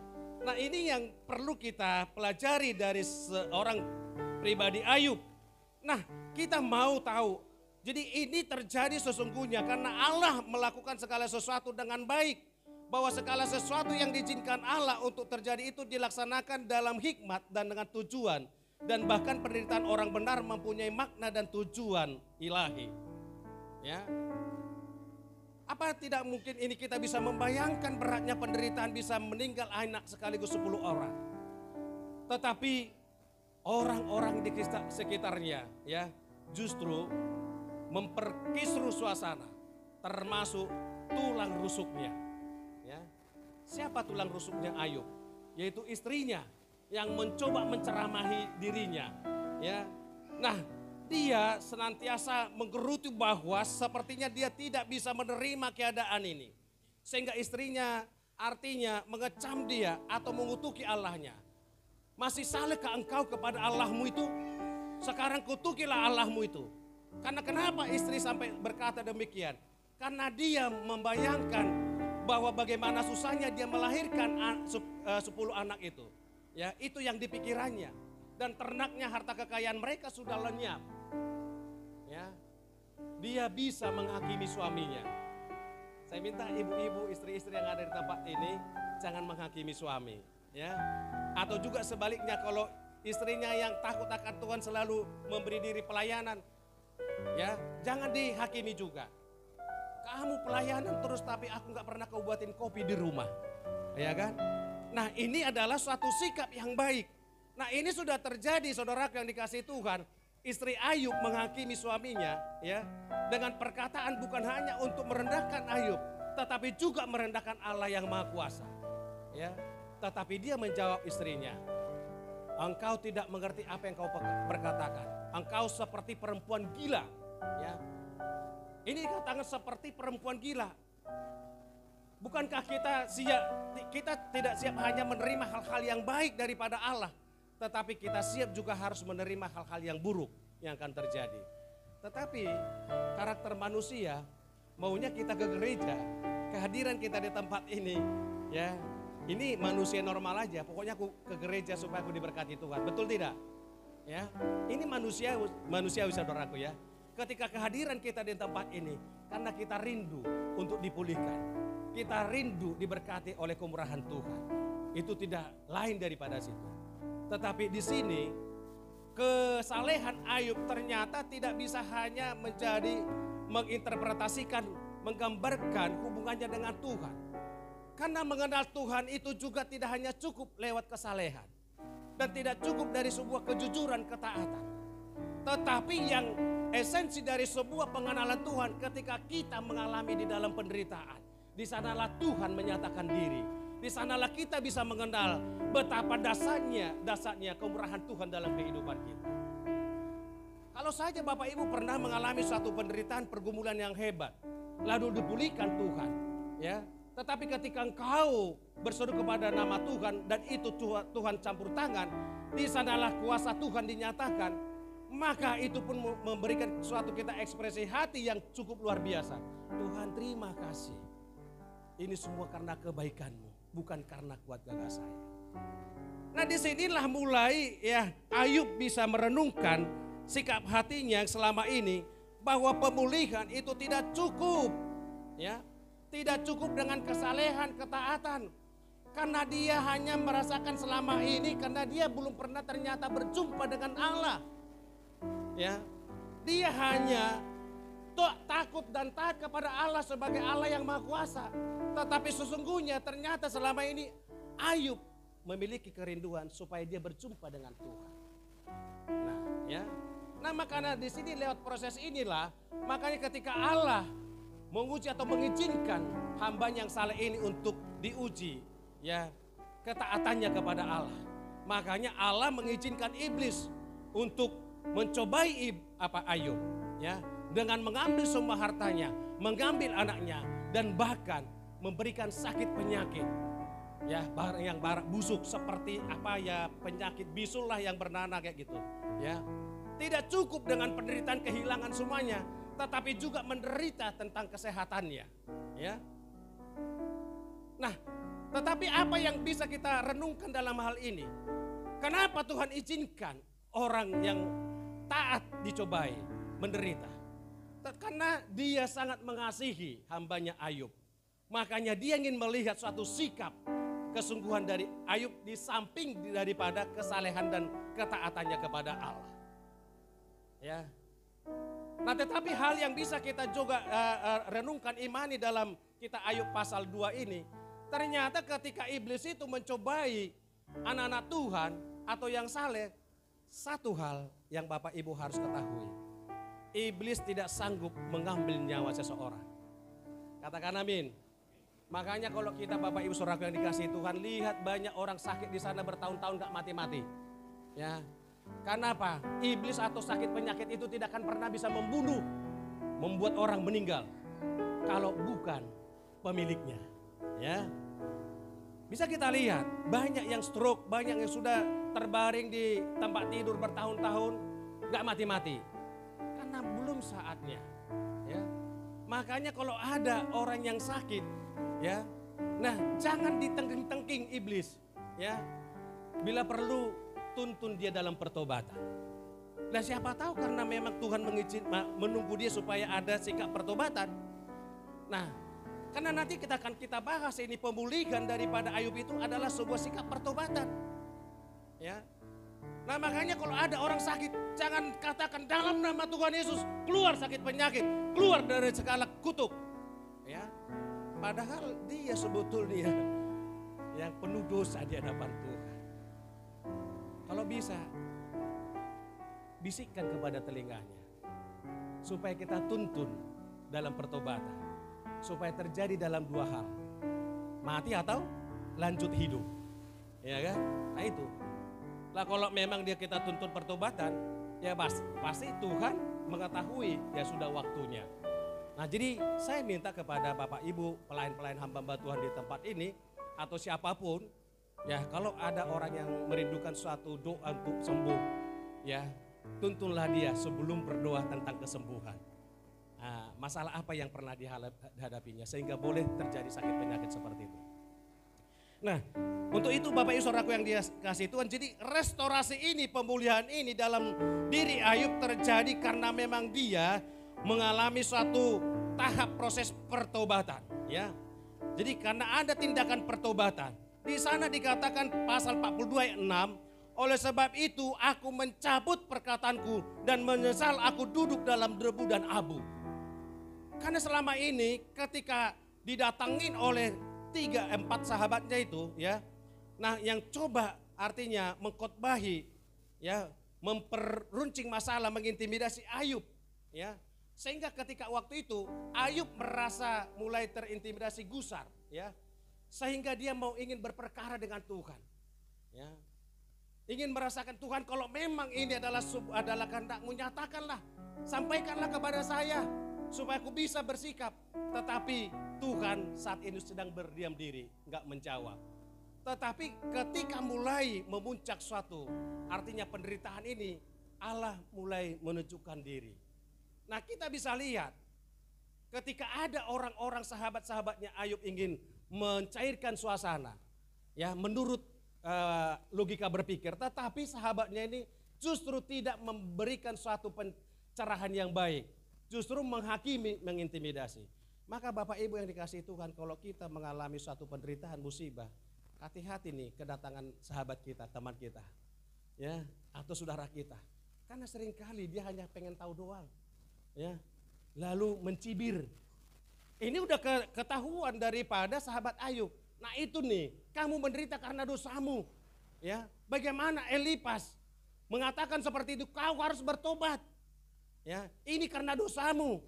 [SPEAKER 2] Nah, ini yang perlu kita pelajari dari seorang pribadi Ayub. Nah, kita mau tahu. Jadi ini terjadi sesungguhnya karena Allah melakukan segala sesuatu dengan baik. Bahwa segala sesuatu yang diizinkan Allah untuk terjadi itu dilaksanakan dalam hikmat dan dengan tujuan. Dan bahkan penderitaan orang benar mempunyai makna dan tujuan ilahi. Ya. Apa tidak mungkin ini kita bisa membayangkan beratnya penderitaan bisa meninggal anak sekaligus 10 orang. Tetapi orang-orang di sekitarnya ya justru memperkisruh suasana, termasuk tulang rusuknya. Ya. Siapa tulang rusuknya Ayub? Yaitu istrinya yang mencoba menceramahi dirinya. Ya. Nah, dia senantiasa menggerutu bahwa sepertinya dia tidak bisa menerima keadaan ini. Sehingga istrinya artinya mengecam dia atau mengutuki Allahnya. Masih salehkah engkau kepada Allahmu itu? Sekarang kutukilah Allahmu itu. Karena kenapa istri sampai berkata demikian? Karena dia membayangkan bahwa bagaimana susahnya dia melahirkan 10 anak itu. Ya, itu yang dipikirannya. Dan ternaknya harta kekayaan mereka sudah lenyap. Ya, dia bisa menghakimi suaminya. Saya minta ibu-ibu, istri-istri yang ada di tempat ini jangan menghakimi suami, ya. Atau juga sebaliknya kalau istrinya yang takut akan Tuhan selalu memberi diri pelayanan, ya, jangan dihakimi juga. Kamu pelayanan terus tapi aku nggak pernah kau buatin kopi di rumah, ya kan? Nah, ini adalah suatu sikap yang baik. Nah, ini sudah terjadi, saudaraku yang dikasihi Tuhan. Istri Ayub menghakimi suaminya ya dengan perkataan bukan hanya untuk merendahkan Ayub, tetapi juga merendahkan Allah yang Maha Kuasa. Ya, tetapi dia menjawab istrinya, engkau tidak mengerti apa yang kau perkatakan. Engkau seperti perempuan gila. Ya, ini dikatakan seperti perempuan gila. Bukankah kita tidak siap hanya menerima hal-hal yang baik daripada Allah, tetapi kita siap juga harus menerima hal-hal yang buruk yang akan terjadi. Tetapi karakter manusia maunya kita ke gereja, kehadiran kita di tempat ini, ya ini manusia normal aja. Pokoknya aku ke gereja supaya aku diberkati Tuhan. Betul tidak? Ya, ini manusia saudaraku ya. Ketika kehadiran kita di tempat ini, karena kita rindu untuk dipulihkan, kita rindu diberkati oleh kemurahan Tuhan. Itu tidak lain daripada situ. Tetapi di sini kesalehan Ayub ternyata tidak bisa hanya menjadi menginterpretasikan, menggambarkan hubungannya dengan Tuhan. Karena mengenal Tuhan itu juga tidak hanya cukup lewat kesalehan. Dan tidak cukup dari sebuah kejujuran ketaatan. Tetapi yang esensi dari sebuah pengenalan Tuhan ketika kita mengalami di dalam penderitaan. Di sanalah Tuhan menyatakan diri. Di sanalah kita bisa mengenal betapa dasarnya kemurahan Tuhan dalam kehidupan kita. Kalau saja Bapak Ibu pernah mengalami suatu penderitaan pergumulan yang hebat, lalu dipulihkan Tuhan, ya. Tetapi ketika engkau berseru kepada nama Tuhan dan itu Tuhan campur tangan, di sanalah kuasa Tuhan dinyatakan, maka itu pun memberikan suatu kita ekspresi hati yang cukup luar biasa. Tuhan terima kasih. Ini semua karena kebaikan-Mu, bukan karena kuat gagah saya. Nah, disinilah mulai ya Ayub bisa merenungkan sikap hatinya yang selama ini bahwa pemulihan itu tidak cukup, ya, tidak cukup dengan kesalehan, ketaatan, karena dia hanya merasakan selama ini karena dia belum pernah ternyata berjumpa dengan Allah, ya, dia hanya takut dan taat kepada Allah sebagai Allah yang Maha Kuasa. Tetapi sesungguhnya ternyata selama ini Ayub memiliki kerinduan supaya dia berjumpa dengan Tuhan. Nah, ya. Nah, makanya di sini lewat proses inilah, makanya ketika Allah menguji atau mengizinkan hamba yang saleh ini untuk diuji, ya, ketaatannya kepada Allah. Makanya Allah mengizinkan iblis untuk mencobai Ayub, ya, dengan mengambil semua hartanya, mengambil anaknya, dan bahkan memberikan sakit penyakit, ya, yang busuk seperti penyakit bisul lah yang bernanah kayak gitu, ya. Tidak cukup dengan penderitaan kehilangan semuanya, tetapi juga menderita tentang kesehatannya, ya. Nah, Tetapi apa yang bisa kita renungkan dalam hal ini? Kenapa Tuhan izinkan orang yang taat dicobai, menderita? Karena dia sangat mengasihi hambanya Ayub. Makanya dia ingin melihat suatu sikap kesungguhan dari Ayub di samping daripada kesalehan dan ketaatannya kepada Allah. Ya. Nah, tetapi hal yang bisa kita juga renungkan, imani dalam kita Ayub pasal 2 ini, ternyata ketika iblis itu mencobai anak-anak Tuhan atau yang saleh, satu hal yang Bapak Ibu harus ketahui. Iblis tidak sanggup mengambil nyawa seseorang. Katakan amin. Makanya kalau kita Bapak Ibu Saudara yang dikasihi Tuhan, lihat banyak orang sakit di sana bertahun-tahun gak mati-mati. Ya. Karena apa? Iblis atau sakit penyakit itu tidak akan pernah bisa membunuh, membuat orang meninggal kalau bukan pemiliknya. Ya. Bisa kita lihat banyak yang stroke, banyak yang sudah terbaring di tempat tidur bertahun-tahun gak mati-mati. Karena belum saatnya. Ya. Makanya kalau ada orang yang sakit, ya, nah jangan ditengking-tengking iblis. Ya. Bila perlu tuntun dia dalam pertobatan. Nah siapa tahu karena memang Tuhan menunggu dia supaya ada sikap pertobatan. Nah karena nanti kita bahas ini, pemulihan daripada Ayub itu adalah sebuah sikap pertobatan. Ya. Nah makanya kalau ada orang sakit, jangan katakan dalam nama Tuhan Yesus keluar sakit penyakit, keluar dari segala kutuk. Ya. Padahal dia sebetulnya yang penuh dosa di hadapan Tuhan. Kalau bisa, bisikkan kepada telinganya. Supaya kita tuntun dalam pertobatan. Supaya terjadi dalam dua hal. Mati atau lanjut hidup. Ya kan? Nah itu. Lah kalau memang dia kita tuntun pertobatan, ya pasti Tuhan mengetahui ya sudah waktunya. Nah jadi saya minta kepada Bapak Ibu, pelayan-pelayan hamba Tuhan di tempat ini, atau siapapun, ya kalau ada orang yang merindukan suatu doa untuk sembuh, ya tuntunlah dia sebelum berdoa tentang kesembuhan. Nah, masalah apa yang pernah dihadapinya sehingga boleh terjadi sakit penyakit seperti itu. Nah untuk itu Bapak Ibu Saudaraku yang dikasihi Tuhan, jadi restorasi ini, pemulihan ini dalam diri Ayub terjadi karena memang dia mengalami suatu tahap proses pertobatan. Ya, jadi karena ada tindakan pertobatan. Di sana dikatakan pasal 42 ayat 6, oleh sebab itu aku mencabut perkataanku dan menyesal aku duduk dalam debu dan abu. Karena selama ini ketika didatangin oleh 3-4 sahabatnya itu, ya, nah yang coba artinya mengkhotbahi, ya, memperuncing masalah, mengintimidasi Ayub, ya, sehingga ketika waktu itu Ayub merasa mulai terintimidasi gusar, ya. Sehingga dia ingin berperkara dengan Tuhan. Ya. Ingin merasakan Tuhan, kalau memang ini adalah kehendak-Mu, nyatakanlah, sampaikanlah kepada saya supaya aku bisa bersikap. Tetapi Tuhan saat ini sedang berdiam diri, enggak menjawab. Tetapi ketika mulai memuncak suatu, artinya penderitaan ini, Allah mulai menunjukkan diri. Nah kita bisa lihat ketika ada orang-orang sahabat-sahabatnya Ayub ingin mencairkan suasana, ya menurut logika berpikir, tetapi sahabatnya ini justru tidak memberikan suatu pencerahan yang baik, justru menghakimi, mengintimidasi. Maka Bapak Ibu yang dikasihi Tuhan, kalau kita mengalami suatu penderitaan, musibah, hati-hati nih kedatangan sahabat kita, teman kita, ya, atau saudara kita, karena seringkali dia hanya pengen tahu doang, ya, lalu mencibir. Ini udah ketahuan daripada sahabat Ayub. Nah itu nih, kamu menderita karena dosamu. Ya, bagaimana Elipas mengatakan seperti itu, kau harus bertobat. Ya, ini karena dosamu.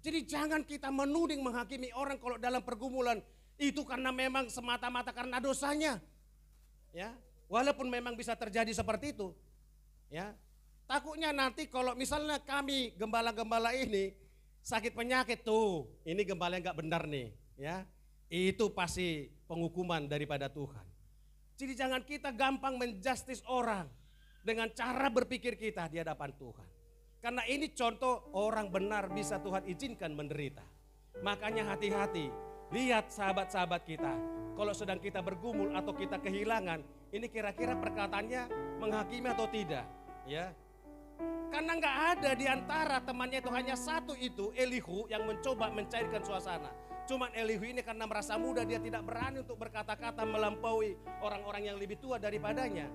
[SPEAKER 2] Jadi jangan kita menuding, menghakimi orang kalau dalam pergumulan itu karena memang semata-mata karena dosanya. Ya, walaupun memang bisa terjadi seperti itu. Ya, takutnya nanti kalau misalnya kami gembala-gembala ini sakit penyakit tuh, ini gembala yang gak benar nih, ya. Itu pasti penghukuman daripada Tuhan. Jadi jangan kita gampang menjustis orang dengan cara berpikir kita di hadapan Tuhan. Karena ini contoh orang benar bisa Tuhan izinkan menderita. Makanya hati-hati, lihat sahabat-sahabat kita. kalau sedang kita bergumul atau kita kehilangan, ini kira-kira perkataannya menghakimi atau tidak, ya. Karena nggak ada di antara temannya itu, hanya satu itu, Elihu, yang mencoba mencairkan suasana. Cuman Elihu ini karena merasa muda, dia tidak berani untuk berkata-kata melampaui orang-orang yang lebih tua daripadanya.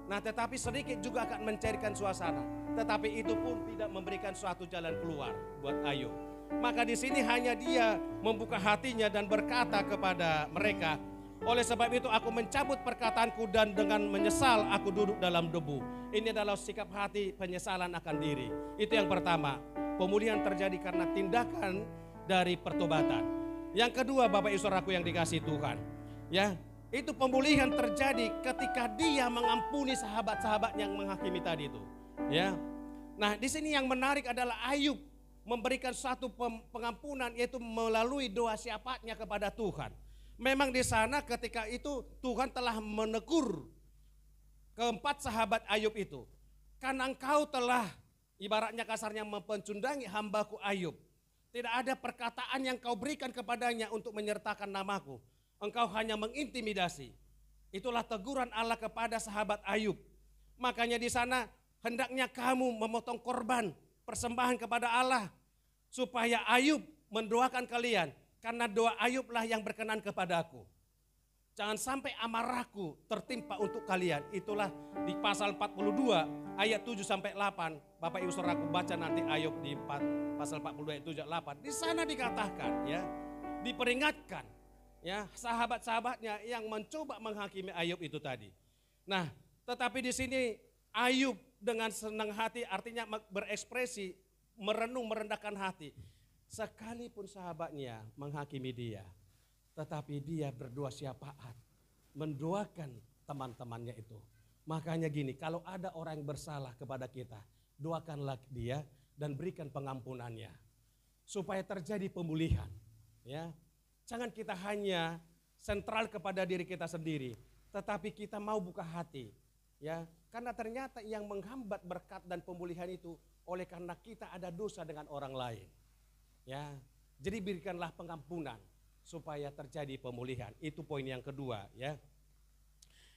[SPEAKER 2] Nah, tetapi sedikit juga akan mencairkan suasana. Tetapi itu pun tidak memberikan suatu jalan keluar buat Ayub. Maka di sini hanya dia membuka hatinya dan berkata kepada mereka, oleh sebab itu aku mencabut perkataanku dan dengan menyesal aku duduk dalam debu. Ini adalah sikap hati penyesalan akan diri. Itu yang pertama. Pemulihan terjadi karena tindakan dari pertobatan. Yang kedua, Bapak Ibu Saudaraku yang dikasihi Tuhan, ya, itu pemulihan terjadi ketika dia mengampuni sahabat-sahabat yang menghakimi tadi itu, ya. Nah, di sini yang menarik adalah Ayub memberikan satu pengampunan, yaitu melalui doa syafaatnya kepada Tuhan. Memang di sana ketika itu Tuhan telah menegur keempat sahabat Ayub itu. Karena engkau telah, ibaratnya kasarnya, mempencundangi hambaku Ayub. Tidak ada perkataan yang kau berikan kepadanya untuk menyertakan namaku. Engkau hanya mengintimidasi. Itulah teguran Allah kepada sahabat Ayub. Makanya di sana hendaknya kamu memotong korban persembahan kepada Allah, supaya Ayub mendoakan kalian, karena doa Ayublah yang berkenan kepadaku. Jangan sampai amarahku tertimpa untuk kalian. Itulah di pasal 42 ayat 7 sampai 8. Bapak Ibu Saudaraku baca nanti Ayub di pasal 42 ayat 7 8. Di sana dikatakan, ya, diperingatkan, ya, sahabat-sahabatnya yang mencoba menghakimi Ayub itu tadi. Nah, tetapi di sini Ayub dengan senang hati, artinya berekspresi, merenung, merendahkan hati. Sekalipun sahabatnya menghakimi dia, tetapi dia berdoa syafaat, mendoakan teman-temannya itu. Makanya gini, kalau ada orang yang bersalah kepada kita, doakanlah dia dan berikan pengampunannya, supaya terjadi pemulihan. Ya, jangan kita hanya sentral kepada diri kita sendiri, tetapi kita mau buka hati. Ya, karena ternyata yang menghambat berkat dan pemulihan itu oleh karena kita ada dosa dengan orang lain. Ya, jadi berikanlah pengampunan supaya terjadi pemulihan. Itu poin yang kedua, ya.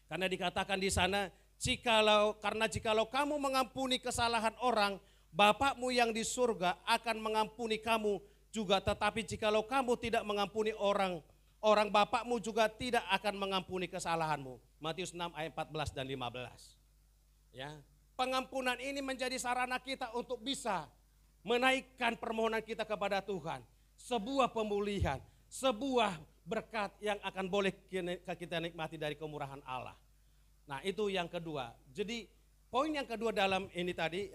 [SPEAKER 2] Karena dikatakan di sana, jikalau kamu mengampuni kesalahan orang, Bapakmu yang di surga akan mengampuni kamu juga. Tetapi jikalau kamu tidak mengampuni orang Bapakmu juga tidak akan mengampuni kesalahanmu. Matius 6 ayat 14 dan 15. Ya, pengampunan ini menjadi sarana kita untuk bisa menaikkan permohonan kita kepada Tuhan. Sebuah pemulihan, sebuah berkat yang akan boleh kita nikmati dari kemurahan Allah. Nah, itu yang kedua. Jadi poin yang kedua dalam ini tadi,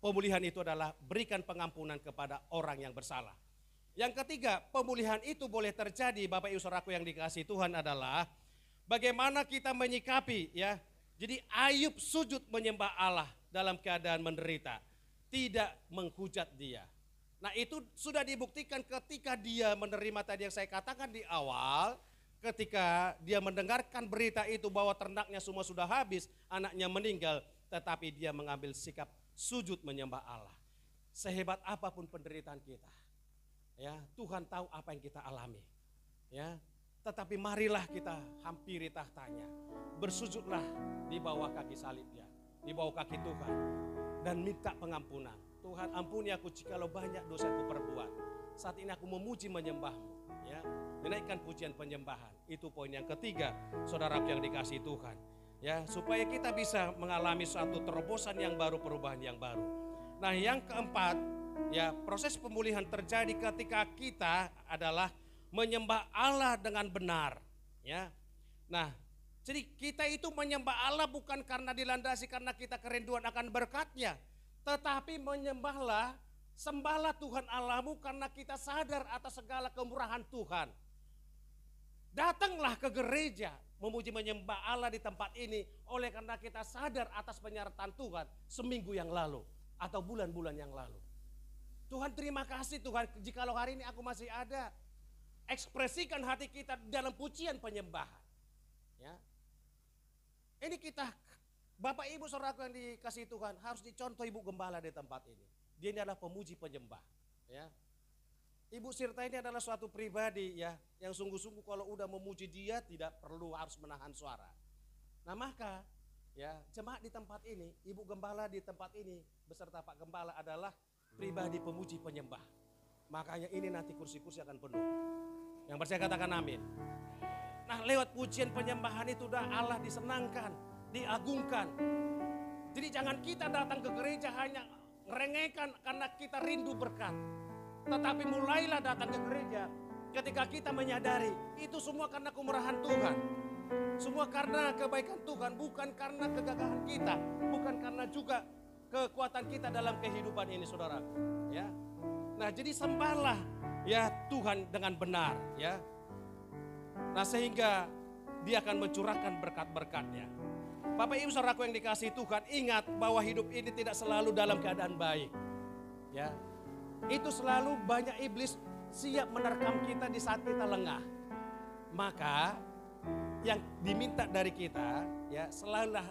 [SPEAKER 2] pemulihan itu adalah berikan pengampunan kepada orang yang bersalah. Yang ketiga, pemulihan itu boleh terjadi, Bapak Ibu Saudaraku yang dikasihi Tuhan, adalah bagaimana kita menyikapi, ya. Jadi Ayub sujud menyembah Allah dalam keadaan menderita, tidak menghujat dia. Nah, itu sudah dibuktikan ketika dia menerima tadi yang saya katakan di awal, ketika dia mendengarkan berita itu bahwa ternaknya semua sudah habis, anaknya meninggal, tetapi dia mengambil sikap sujud menyembah Allah. Sehebat apapun penderitaan kita, ya, Tuhan tahu apa yang kita alami, ya. Tetapi marilah kita hampiri tahtanya, bersujudlah di bawah kaki salibnya, di bawah kaki Tuhan, dan minta pengampunan. Tuhan, ampuni aku jikalau banyak dosa aku perbuat. Saat ini aku memuji menyembahmu, ya, menaikkan pujian penyembahan. Itu poin yang ketiga, saudara yang dikasihi Tuhan, ya, supaya kita bisa mengalami suatu terobosan yang baru, perubahan yang baru. Nah, yang keempat, ya, proses pemulihan terjadi ketika kita adalah menyembah Allah dengan benar, ya. Nah, jadi kita itu menyembah Allah bukan karena dilandasi karena kita kerinduan akan berkat-Nya, tetapi menyembahlah, sembahlah Tuhan Allahmu karena kita sadar atas segala kemurahan Tuhan. Datanglah ke gereja memuji menyembah Allah di tempat ini oleh karena kita sadar atas penyertaan Tuhan seminggu yang lalu atau bulan-bulan yang lalu. Tuhan, terima kasih Tuhan, jikalau hari ini aku masih ada. Ekspresikan hati kita dalam pujian penyembahan, ya. Ini kita, Bapak Ibu Saudaraku yang dikasihi Tuhan, harus dicontoh Ibu Gembala di tempat ini. Dia ini adalah pemuji penyembah, ya. Ibu Sirta ini adalah suatu pribadi ya yang sungguh-sungguh kalau udah memuji dia tidak perlu harus menahan suara. Nah maka ya jemaat di tempat ini, Ibu Gembala di tempat ini beserta Pak Gembala adalah pribadi pemuji penyembah. Makanya ini nanti kursi-kursi akan penuh. Yang percaya katakan amin. Nah lewat pujian penyembahan itu udah Allah disenangkan, diagungkan. Jadi jangan kita datang ke gereja hanya ngerengekkan karena kita rindu berkat. Tetapi mulailah datang ke gereja ketika kita menyadari itu semua karena kemurahan Tuhan. Semua karena kebaikan Tuhan, bukan karena kegagahan kita, bukan karena juga kekuatan kita dalam kehidupan ini, saudara. Ya. Nah, jadi sembahlah ya Tuhan dengan benar, ya. Nah, sehingga Dia akan mencurahkan berkat-berkatnya. Bapak Ibu saudaraku yang dikasihi Tuhan, ingat bahwa hidup ini tidak selalu dalam keadaan baik. Ya. Itu selalu banyak iblis siap menerkam kita di saat kita lengah. Maka yang diminta dari kita ya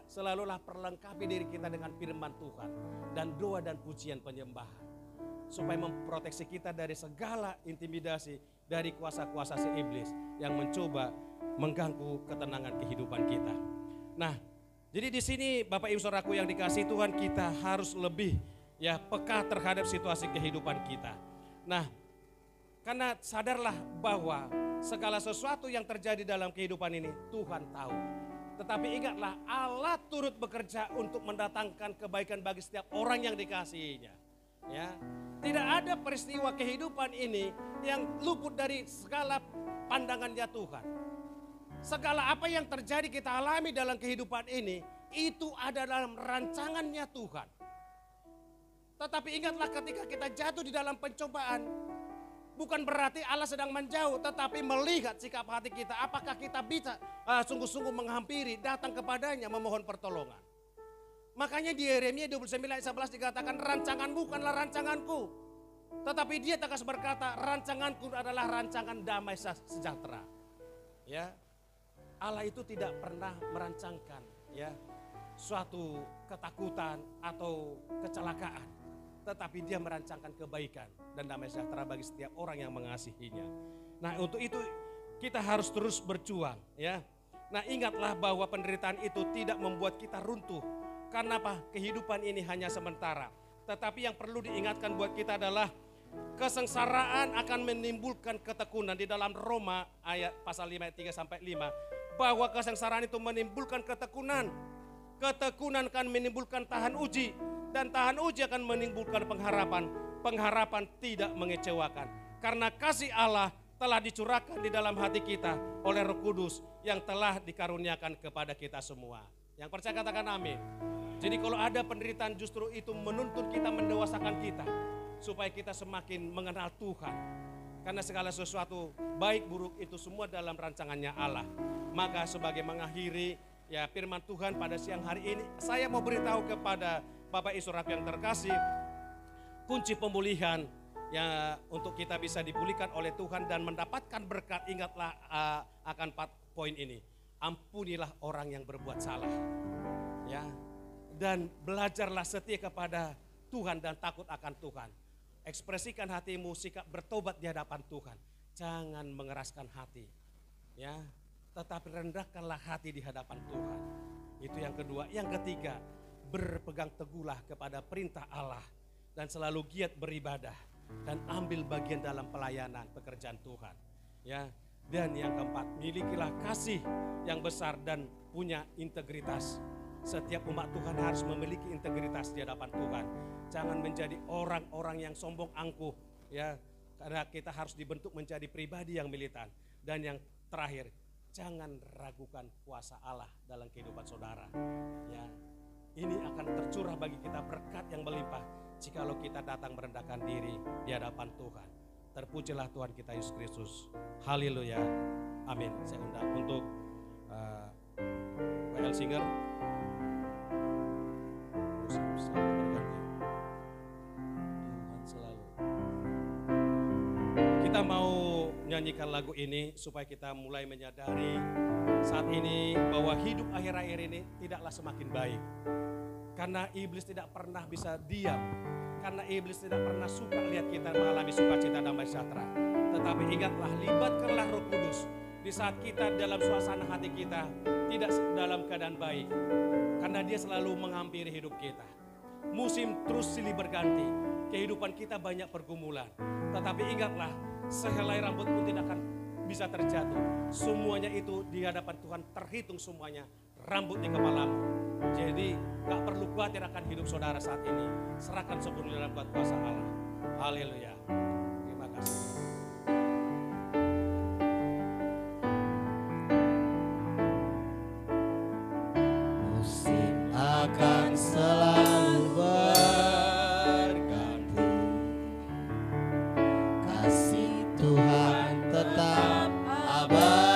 [SPEAKER 2] selalulah perlengkapi diri kita dengan firman Tuhan dan doa dan pujian penyembahan supaya memproteksi kita dari segala intimidasi dari kuasa-kuasa si iblis yang mencoba mengganggu ketenangan kehidupan kita. Nah, jadi di sini Bapak Ibu saudaraku yang dikasihi Tuhan, kita harus lebih ya peka terhadap situasi kehidupan kita. Nah, karena sadarlah bahwa segala sesuatu yang terjadi dalam kehidupan ini Tuhan tahu. Tetapi ingatlah Allah turut bekerja untuk mendatangkan kebaikan bagi setiap orang yang dikasihinya. Ya, tidak ada peristiwa kehidupan ini yang luput dari segala pandangannya Tuhan. Segala apa yang terjadi kita alami dalam kehidupan ini itu ada dalam rancangannya Tuhan. Tetapi ingatlah ketika kita jatuh di dalam pencobaan, bukan berarti Allah sedang menjauh, tetapi melihat sikap hati kita. Apakah kita bisa sungguh-sungguh menghampiri, datang kepadanya memohon pertolongan. Makanya di Yeremia 29 ayat 11 dikatakan rancangan bukanlah rancanganku. Tetapi dia tegas berkata rancanganku adalah rancangan damai sejahtera. Ya, Allah itu tidak pernah merancangkan ya suatu ketakutan atau kecelakaan. Tetapi dia merancangkan kebaikan dan damai sejahtera bagi setiap orang yang mengasihinya. Nah untuk itu kita harus terus berjuang ya. Nah ingatlah bahwa penderitaan itu tidak membuat kita runtuh. Karena apa? Kehidupan ini hanya sementara. Tetapi yang perlu diingatkan buat kita adalah kesengsaraan akan menimbulkan ketekunan. Di dalam Roma ayat pasal 5 ayat 3 sampai 5. Bahwa kesengsaraan itu menimbulkan ketekunan. Ketekunan akan menimbulkan tahan uji. Dan tahan uji akan menimbulkan pengharapan. Pengharapan tidak mengecewakan. Karena kasih Allah telah dicurahkan di dalam hati kita oleh Roh Kudus yang telah dikaruniakan kepada kita semua. Yang percaya katakan amin. Jadi kalau ada penderitaan justru itu menuntun kita, mendewasakan kita. Supaya kita semakin mengenal Tuhan. Karena segala sesuatu baik buruk itu semua dalam rancangannya Allah. Maka sebagai mengakhiri ya firman Tuhan pada siang hari ini, saya mau beritahu kepada Bapak Ibu Saudara yang terkasih, kunci pemulihan ya untuk kita bisa dipulihkan oleh Tuhan dan mendapatkan berkat, ingatlah akan 4 poin ini. Ampunilah orang yang berbuat salah. Ya. Dan belajarlah setia kepada Tuhan dan takut akan Tuhan. Ekspresikan hatimu, sikap bertobat di hadapan Tuhan. Jangan mengeraskan hati. Ya. Tetapi rendahkanlah hati di hadapan Tuhan. Itu yang kedua. Yang ketiga, berpegang teguhlah kepada perintah Allah dan selalu giat beribadah dan ambil bagian dalam pelayanan pekerjaan Tuhan. Ya. Dan yang keempat, milikilah kasih yang besar dan punya integritas. Setiap umat Tuhan harus memiliki integritas di hadapan Tuhan. Jangan menjadi orang-orang yang sombong angkuh, ya. Karena kita harus dibentuk menjadi pribadi yang militan. Dan yang terakhir, jangan ragukan kuasa Allah dalam kehidupan saudara. Ya. Ini akan tercurah bagi kita berkat yang melimpah jikalau kita datang merendahkan diri di hadapan Tuhan. Terpujilah Tuhan kita Yesus Kristus. Haleluya. Amin. Saya undang untuk WL Singer. Selalu berganti. Tuhan selalu. Kita mau nyanyikan lagu ini supaya kita mulai menyadari saat ini bahwa hidup akhir-akhir ini tidaklah semakin baik. Karena iblis tidak pernah bisa diam. Karena iblis tidak pernah suka lihat kita mengalami sukacita damai sejahtera. Tetapi ingatlah, libatkanlah Roh Kudus di saat kita dalam suasana hati kita tidak dalam keadaan baik. Karena dia selalu menghampiri hidup kita. Musim terus silih berganti. Kehidupan kita banyak pergumulan. Tetapi ingatlah, sehelai rambut pun tidak akan bisa terjatuh. Semuanya itu di hadapan Tuhan terhitung semuanya. Rambut di kepalamu. Jadi gak perlu khawatir akan hidup saudara saat ini. Serahkan sepenuhnya dalam kuat kuasa Allah. Haleluya. Terima kasih.
[SPEAKER 1] Musim akan selalu berganti, kasih Tuhan tetap abadi.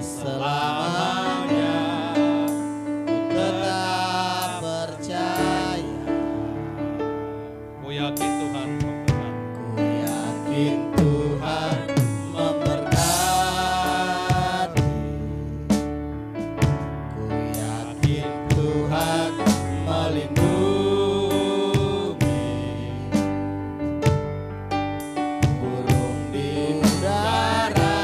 [SPEAKER 1] Selamanya ku tetap percaya.
[SPEAKER 2] Ku yakin Tuhan memberkati.
[SPEAKER 1] Ku yakin Tuhan memberkati. Ku yakin Tuhan melindungi. Burung di udara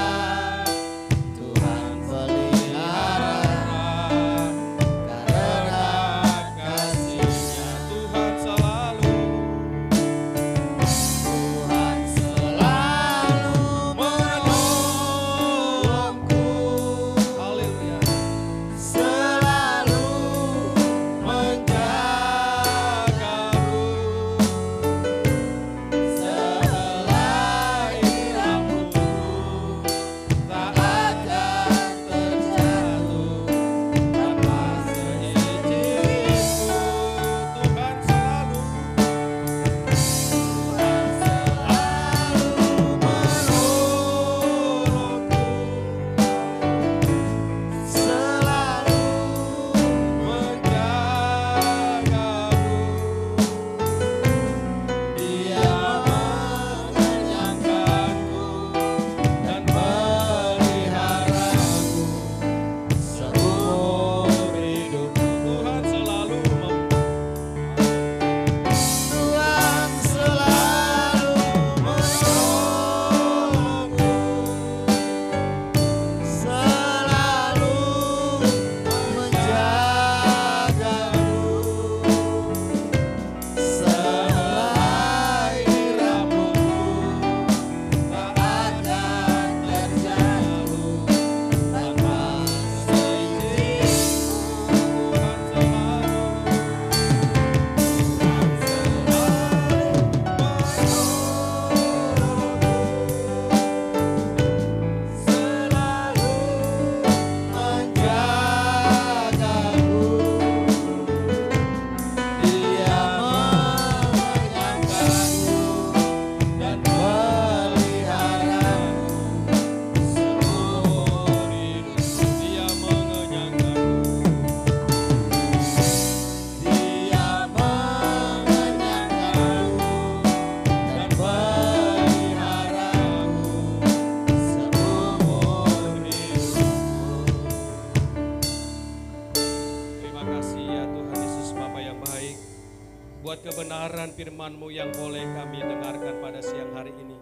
[SPEAKER 2] buat kebenaran firman-Mu yang boleh kami dengarkan pada siang hari ini.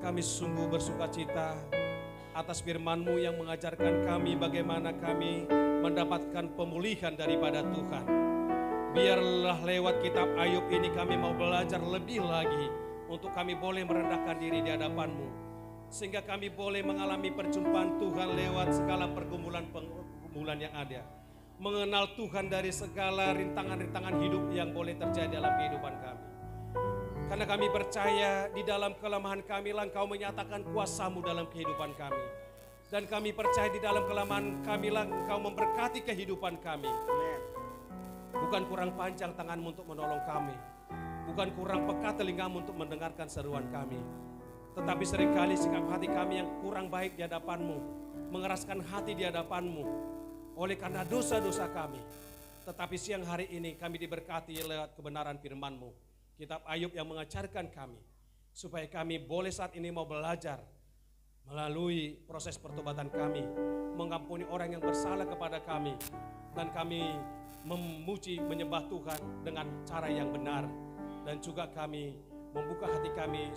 [SPEAKER 2] Kami sungguh bersuka cita atas firman-Mu yang mengajarkan kami bagaimana kami mendapatkan pemulihan daripada Tuhan. Biarlah lewat kitab Ayub ini kami mau belajar lebih lagi untuk kami boleh merendahkan diri di hadapan-Mu. Sehingga kami boleh mengalami perjumpaan Tuhan lewat segala pergumulan yang ada. Mengenal Tuhan dari segala rintangan-rintangan hidup yang boleh terjadi dalam kehidupan kami. Karena kami percaya di dalam kelemahan kami lah Engkau menyatakan kuasa-Mu dalam kehidupan kami. Dan kami percaya di dalam kelemahan kami lah Engkau memberkati kehidupan kami. Bukan kurang panjang tangan-Mu untuk menolong kami. Bukan kurang peka telinga-Mu untuk mendengarkan seruan kami. Tetapi seringkali sikap hati kami yang kurang baik di hadapan-Mu, mengeraskan hati di hadapan-Mu oleh karena dosa-dosa kami. Tetapi siang hari ini kami diberkati lewat kebenaran firman-Mu. Kitab Ayub yang mengajarkan kami supaya kami boleh saat ini mau belajar melalui proses pertobatan kami, mengampuni orang yang bersalah kepada kami, dan kami memuji menyembah Tuhan dengan cara yang benar, dan juga kami membuka hati kami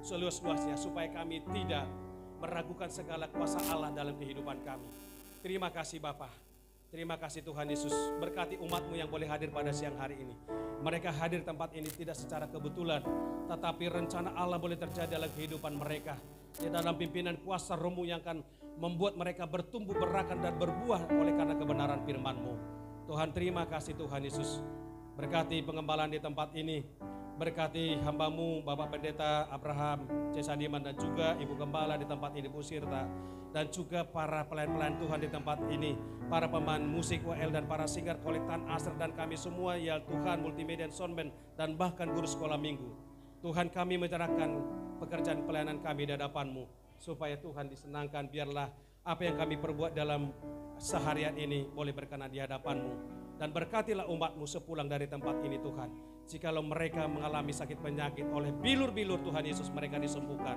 [SPEAKER 2] seluas-luasnya supaya kami tidak meragukan segala kuasa Allah dalam kehidupan kami. Terima kasih Bapa. Terima kasih Tuhan Yesus, berkati umat-Mu yang boleh hadir pada siang hari ini. Mereka hadir tempat ini tidak secara kebetulan, tetapi rencana Allah boleh terjadi dalam kehidupan mereka. Di dalam pimpinan kuasa Roh-Mu yang akan membuat mereka bertumbuh, berakan dan berbuah oleh karena kebenaran firman-Mu. Tuhan terima kasih Tuhan Yesus, berkati pengembalaan di tempat ini. Berkati hamba-Mu Bapak Pendeta Abraham C. Sadiman dan juga Ibu Gembala di tempat ini Bu Sirta, dan juga para pelayan-pelayan Tuhan di tempat ini, para pemain musik WL dan para singer Kolektan Asr dan kami semua ya Tuhan, multimedia dan soundband dan bahkan guru sekolah minggu. Tuhan kami menyerahkan pekerjaan pelayanan kami di hadapan-Mu supaya Tuhan disenangkan. Biarlah apa yang kami perbuat dalam seharian ini boleh berkenan di hadapan-Mu, dan berkatilah umat-Mu sepulang dari tempat ini Tuhan. Jikalau mereka mengalami sakit penyakit, oleh bilur-bilur Tuhan Yesus mereka disembuhkan.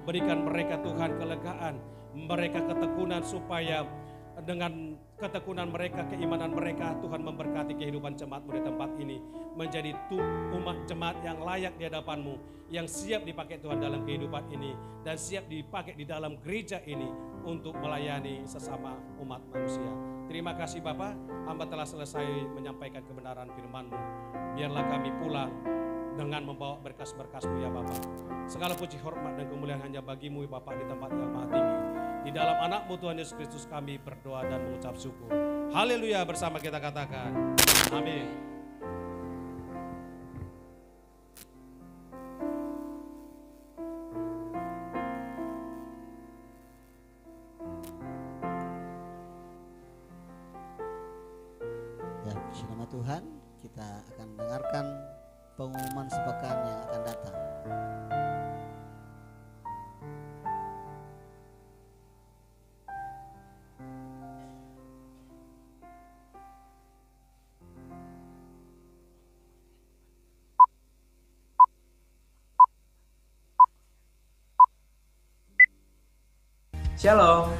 [SPEAKER 2] Berikan mereka Tuhan kelegaan, mereka ketekunan, supaya dengan ketekunan mereka, keimanan mereka, Tuhan memberkati kehidupan jemaat-Mu di tempat ini. Menjadi umat jemaat yang layak di hadapan-Mu, yang siap dipakai Tuhan dalam kehidupan ini, dan siap dipakai di dalam gereja ini untuk melayani sesama umat manusia. Terima kasih Bapa, hamba telah selesai menyampaikan kebenaran firman-Mu. Biarlah kami pulang dengan membawa berkas-berkas-Mu ya Bapa. Segala puji, hormat dan kemuliaan hanya bagi-Mu ya Bapa di tempat yang maha tinggi. Di dalam anak-Mu Tuhan Yesus Kristus kami berdoa dan mengucap syukur. Haleluya, bersama kita katakan amin.
[SPEAKER 1] Ya, puji nama Tuhan. Kita akan mendengarkan pengumuman sepekan yang akan datang.
[SPEAKER 3] Shalom,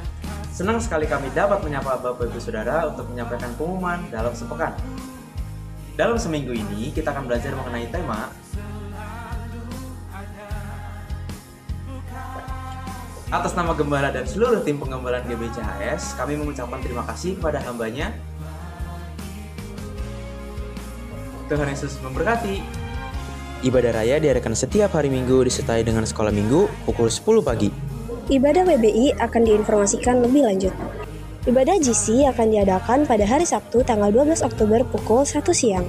[SPEAKER 3] senang sekali kami dapat menyapa Bapak Ibu Saudara untuk menyampaikan pengumuman dalam sepekan. Dalam seminggu ini kita akan belajar mengenai tema atas nama Gembala dan seluruh tim pengembalaan GBCHS, kami mengucapkan terima kasih kepada hambanya. Tuhan Yesus memberkati.
[SPEAKER 4] Ibadah raya diadakan setiap hari Minggu disertai dengan sekolah minggu pukul 10 pagi.
[SPEAKER 5] Ibadah WBI akan diinformasikan lebih lanjut. Ibadah GC akan diadakan pada hari Sabtu tanggal 12 Oktober pukul 1 siang.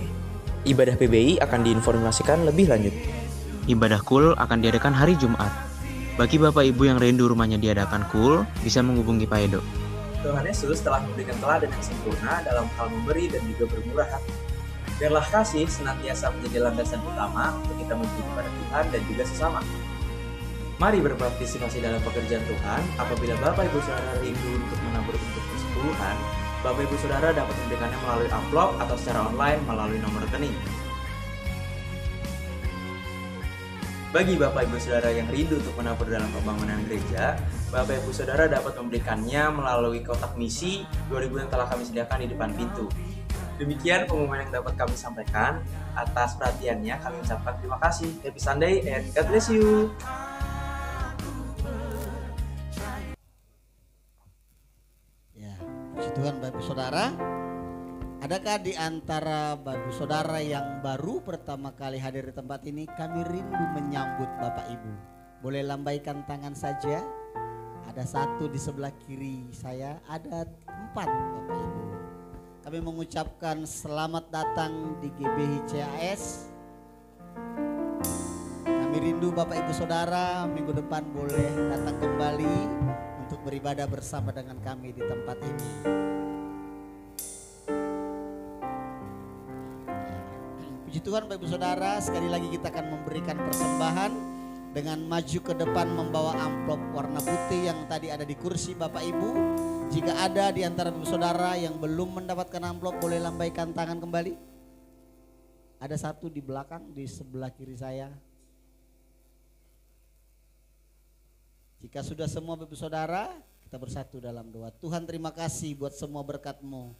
[SPEAKER 4] Ibadah PBI akan diinformasikan lebih lanjut. Ibadah KUL akan diadakan hari Jumat. Bagi Bapak Ibu yang rindu rumahnya diadakan KUL, bisa menghubungi Pak Edo.
[SPEAKER 3] Tuhan Yesus telah memberikan teladan yang sempurna dalam hal memberi dan juga bermurah hati. Biarlah kasih senantiasa menjadi landasan utama untuk kita menuju kepada Tuhan dan juga sesama. Mari berpartisipasi dalam pekerjaan Tuhan. Apabila Bapak Ibu Saudara rindu untuk menabur untuk persepuluhan, Bapak Ibu Saudara dapat memberikannya melalui amplop atau secara online melalui nomor rekening. Bagi Bapak Ibu Saudara yang rindu untuk menabur dalam pembangunan gereja, Bapak Ibu Saudara dapat memberikannya melalui kotak misi 2000 yang telah kami sediakan di depan pintu. Demikian pengumuman yang dapat kami sampaikan. Atas perhatiannya kami ucapkan terima kasih. Happy Sunday and God bless you.
[SPEAKER 1] Puji Tuhan Bapak Ibu Saudara. Adakah di antara Bapak Ibu Saudara yang baru pertama kali hadir di tempat ini? Kami rindu menyambut Bapak Ibu. Boleh lambaikan tangan saja. Ada satu di sebelah kiri saya, ada 4 Bapak Ibu. Kami mengucapkan selamat datang di GBCHS. Kami rindu Bapak Ibu Saudara minggu depan boleh datang kembali untuk beribadah bersama dengan kami di tempat ini. Puji Tuhan Bapak Ibu Saudara, sekali lagi kita akan memberikan persembahan dengan maju ke depan membawa amplop warna putih yang tadi ada di kursi Bapak Ibu. Jika ada di antara Bapak Ibu Saudara yang belum mendapatkan amplop, boleh lambaikan tangan kembali. Ada satu di belakang, di sebelah kiri saya. Jika sudah semua Bapak Saudara, kita bersatu dalam doa. Tuhan, terima kasih buat semua berkat-Mu.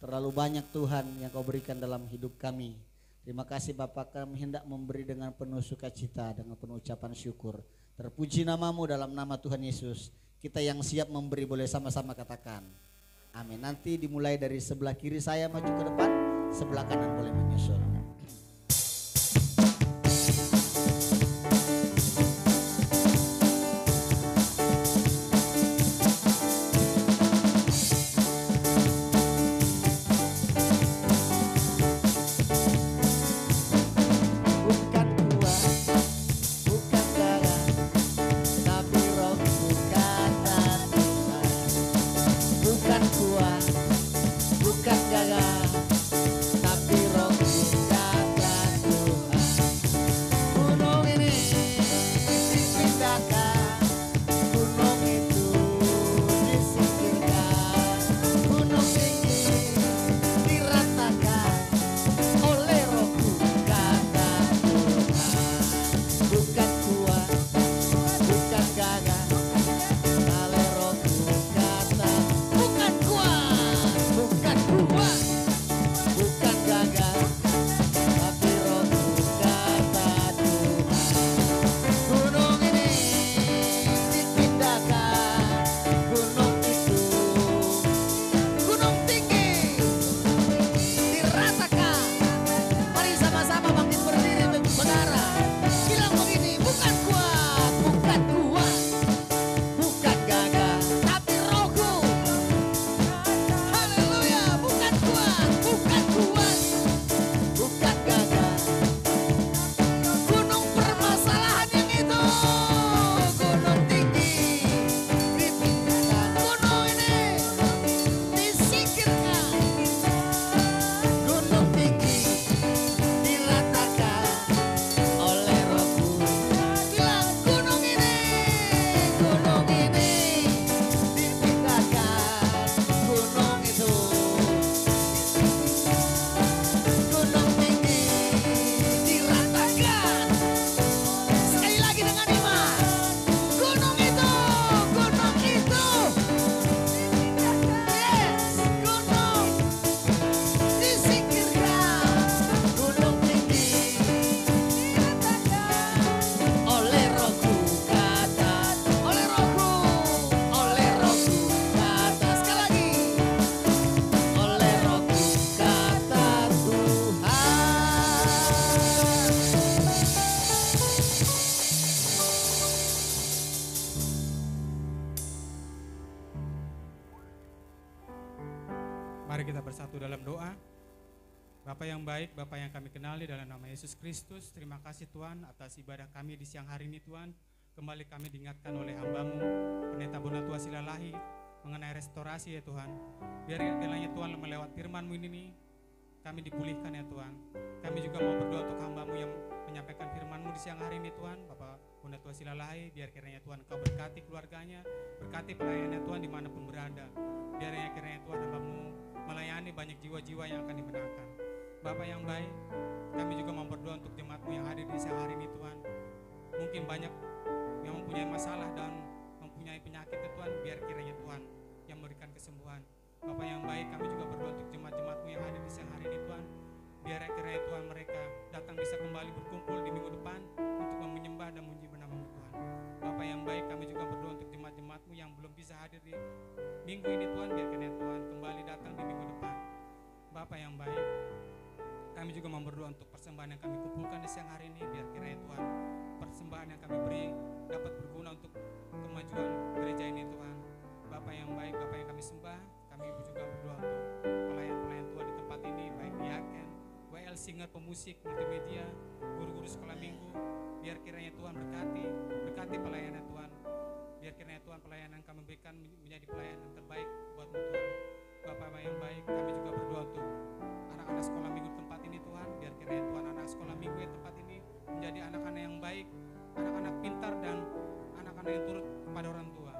[SPEAKER 1] Terlalu banyak Tuhan yang Kau berikan dalam hidup kami. Terima kasih Bapak, kami hendak memberi dengan penuh sukacita, dengan penuh ucapan syukur. Terpuji nama-Mu dalam nama Tuhan Yesus. Kita yang siap memberi boleh sama-sama katakan amin. Nanti dimulai dari sebelah kiri saya maju ke depan, sebelah kanan boleh menyusul.
[SPEAKER 6] Mari kita bersatu dalam doa. Bapa yang baik, Bapa yang kami kenali dalam nama Yesus Kristus, terima kasih Tuhan atas ibadah kami di siang hari ini Tuhan. Kembali kami diingatkan oleh hamba-Mu, Pendeta Bonatua Silalahi, mengenai restorasi ya Tuhan. Biar kiranya Tuhan melewat firman-Mu ini, kami dipulihkan ya Tuhan. Kami juga mau berdoa untuk hamba-Mu yang menyampaikan firman-Mu di siang hari ini Tuhan, Bapak Bonatua Silalahi, biar kiranya Tuhan Kau berkati keluarganya, berkati pelayannya Tuhan dimanapun berada. Biar kiranya Tuhan hamba-Mu melayani banyak jiwa-jiwa yang akan dimenangkan. Bapak yang baik, kami juga mau berdoa untuk jemaat-Mu yang hadir di siang hari ini Tuhan. Mungkin banyak yang mempunyai masalah dan mempunyai penyakit ya Tuhan, biar kiranya Tuhan yang memberikan kesembuhan. Bapak yang baik, kami juga berdoa untuk jemaat-jemaat-Mu yang hadir di siang hari ini Tuhan. Biar kiranya Tuhan mereka datang bisa kembali berkumpul di minggu depan untuk menyembah dan memuji nama-Mu Tuhan. Bapak yang baik, kami juga berdoa untuk jemaat-jemaat-Mu yang belum bisa hadir di minggu ini Tuhan, biar kiranya Tuhan kembali datang di minggu depan. Bapak yang baik, kami juga mau berdoa untuk persembahan yang kami kumpulkan di siang hari ini, biar kiranya Tuhan persembahan yang kami beri dapat berguna untuk kemajuan gereja ini Tuhan. Bapak yang baik, Bapak yang kami sembah, kami juga berdoa untuk pelayan-pelayan Tuhan di tempat ini, baik diaken, WL singer, pemusik, multimedia, guru-guru sekolah minggu, biar kiranya Tuhan berkati pelayanan Tuhan. Biar kiranya Tuhan pelayanan kami berikan menjadi pelayanan terbaik buat Tuhan. Bapak yang baik, kami juga berdoa untuk anak-anak sekolah minggu tempat ini Tuhan. Biar kiranya Tuhan anak sekolah minggu di tempat ini menjadi anak-anak yang baik, anak-anak pintar dan anak-anak yang turut kepada orang tua.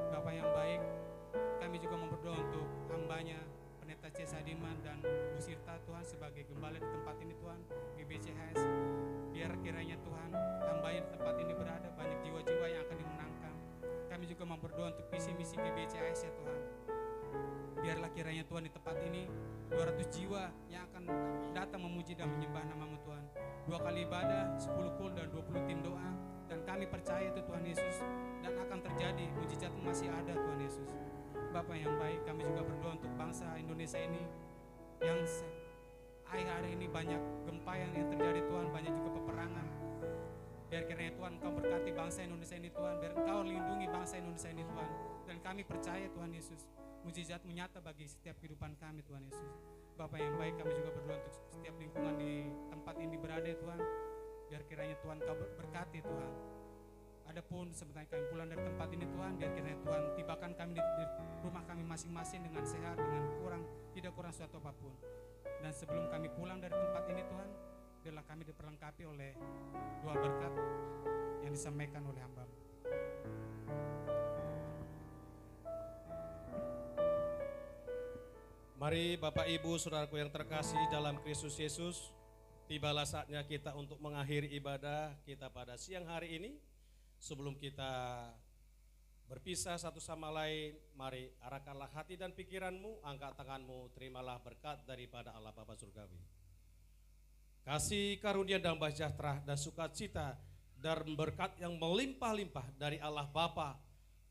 [SPEAKER 6] Bapak yang baik, kami juga berdoa untuk hambanya Pendeta C. Sadiman dan Bu Sirta Tuhan sebagai gembala di tempat ini Tuhan, GBCHS. Biar kiranya Tuhan hamba di tempat ini berada, banyak jiwa-jiwa yang akan dimenangkan. kiranya Tuhan di tempat ini 200 jiwa yang akan datang memuji dan menyembah nama-Mu Tuhan. 2 kali ibadah, 10 kul dan 20 tim doa. Dan kami percaya itu Tuhan Yesus, dan akan terjadi, mujizat-Mu masih ada Tuhan Yesus. Bapa yang baik, kami juga berdoa untuk bangsa Indonesia ini yang hari ini banyak gempa yang terjadi Tuhan, banyak juga peperangan. Biar kiranya Tuhan Engkau berkati bangsa Indonesia ini Tuhan, biar Engkau lindungi bangsa Indonesia ini Tuhan. Dan kami percaya Tuhan Yesus, mujizat-Mu nyata bagi setiap kehidupan kami Tuhan Yesus. Bapa yang baik, kami juga berdoa untuk setiap lingkungan di tempat ini berada Tuhan. Biar kiranya Tuhan Kau berkati Tuhan. Adapun sebenarnya kami pulang dari tempat ini Tuhan, biar kiranya Tuhan tibakan kami di rumah kami masing-masing dengan sehat, dengan tidak kurang suatu apapun. Dan sebelum kami pulang dari tempat ini Tuhan, biarlah kami diperlengkapi oleh dua berkat yang disampaikan oleh hamba-Mu.
[SPEAKER 2] Mari Bapak Ibu Saudaraku yang terkasih dalam Kristus Yesus, tibalah saatnya kita untuk mengakhiri ibadah kita pada siang hari ini. Sebelum kita berpisah satu sama lain, mari arahkanlah hati dan pikiranmu, angkat tanganmu, terimalah berkat daripada Allah Bapa Surgawi. Kasih karunia dan sejahtera dan sukacita dan berkat yang melimpah-limpah dari Allah Bapa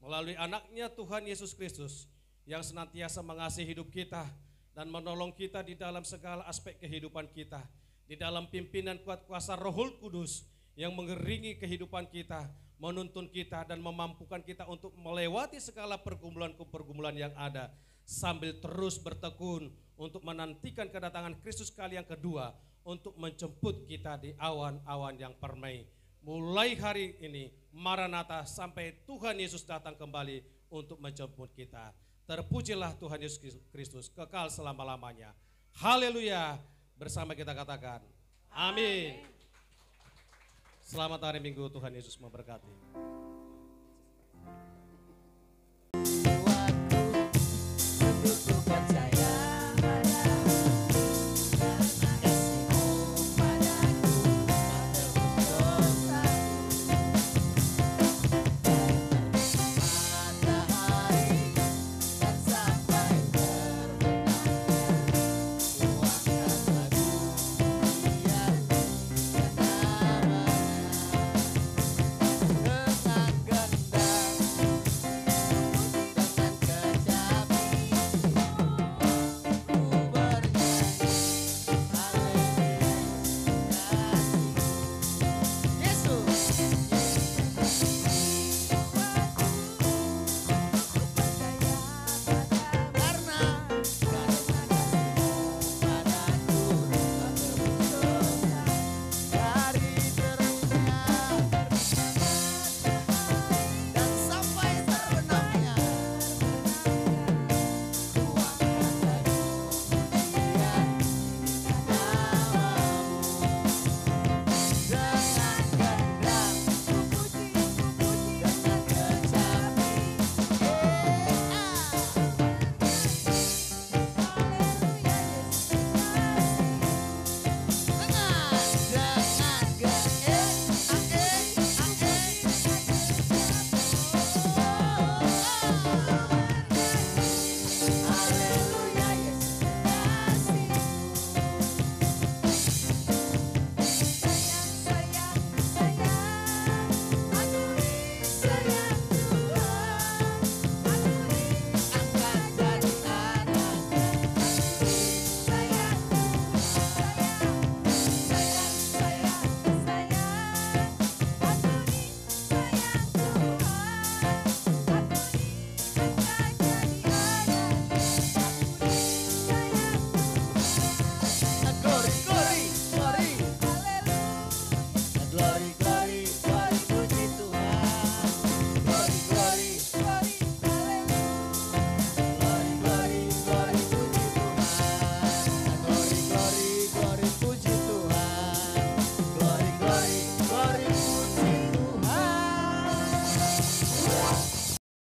[SPEAKER 2] melalui anaknya Tuhan Yesus Kristus yang senantiasa mengasihi hidup kita dan menolong kita di dalam segala aspek kehidupan kita, di dalam pimpinan kuat kuasa Rohul Kudus yang mengeringi kehidupan kita, menuntun kita dan memampukan kita untuk melewati segala pergumulan-pergumulan yang ada, sambil terus bertekun untuk menantikan kedatangan Kristus kali yang kedua untuk menjemput kita di awan-awan yang permai. Mulai hari ini Maranatha sampai Tuhan Yesus datang kembali untuk menjemput kita. Terpujilah Tuhan Yesus Kristus kekal selama-lamanya. Haleluya. Bersama kita katakan amin. Selamat hari Minggu, Tuhan Yesus memberkati.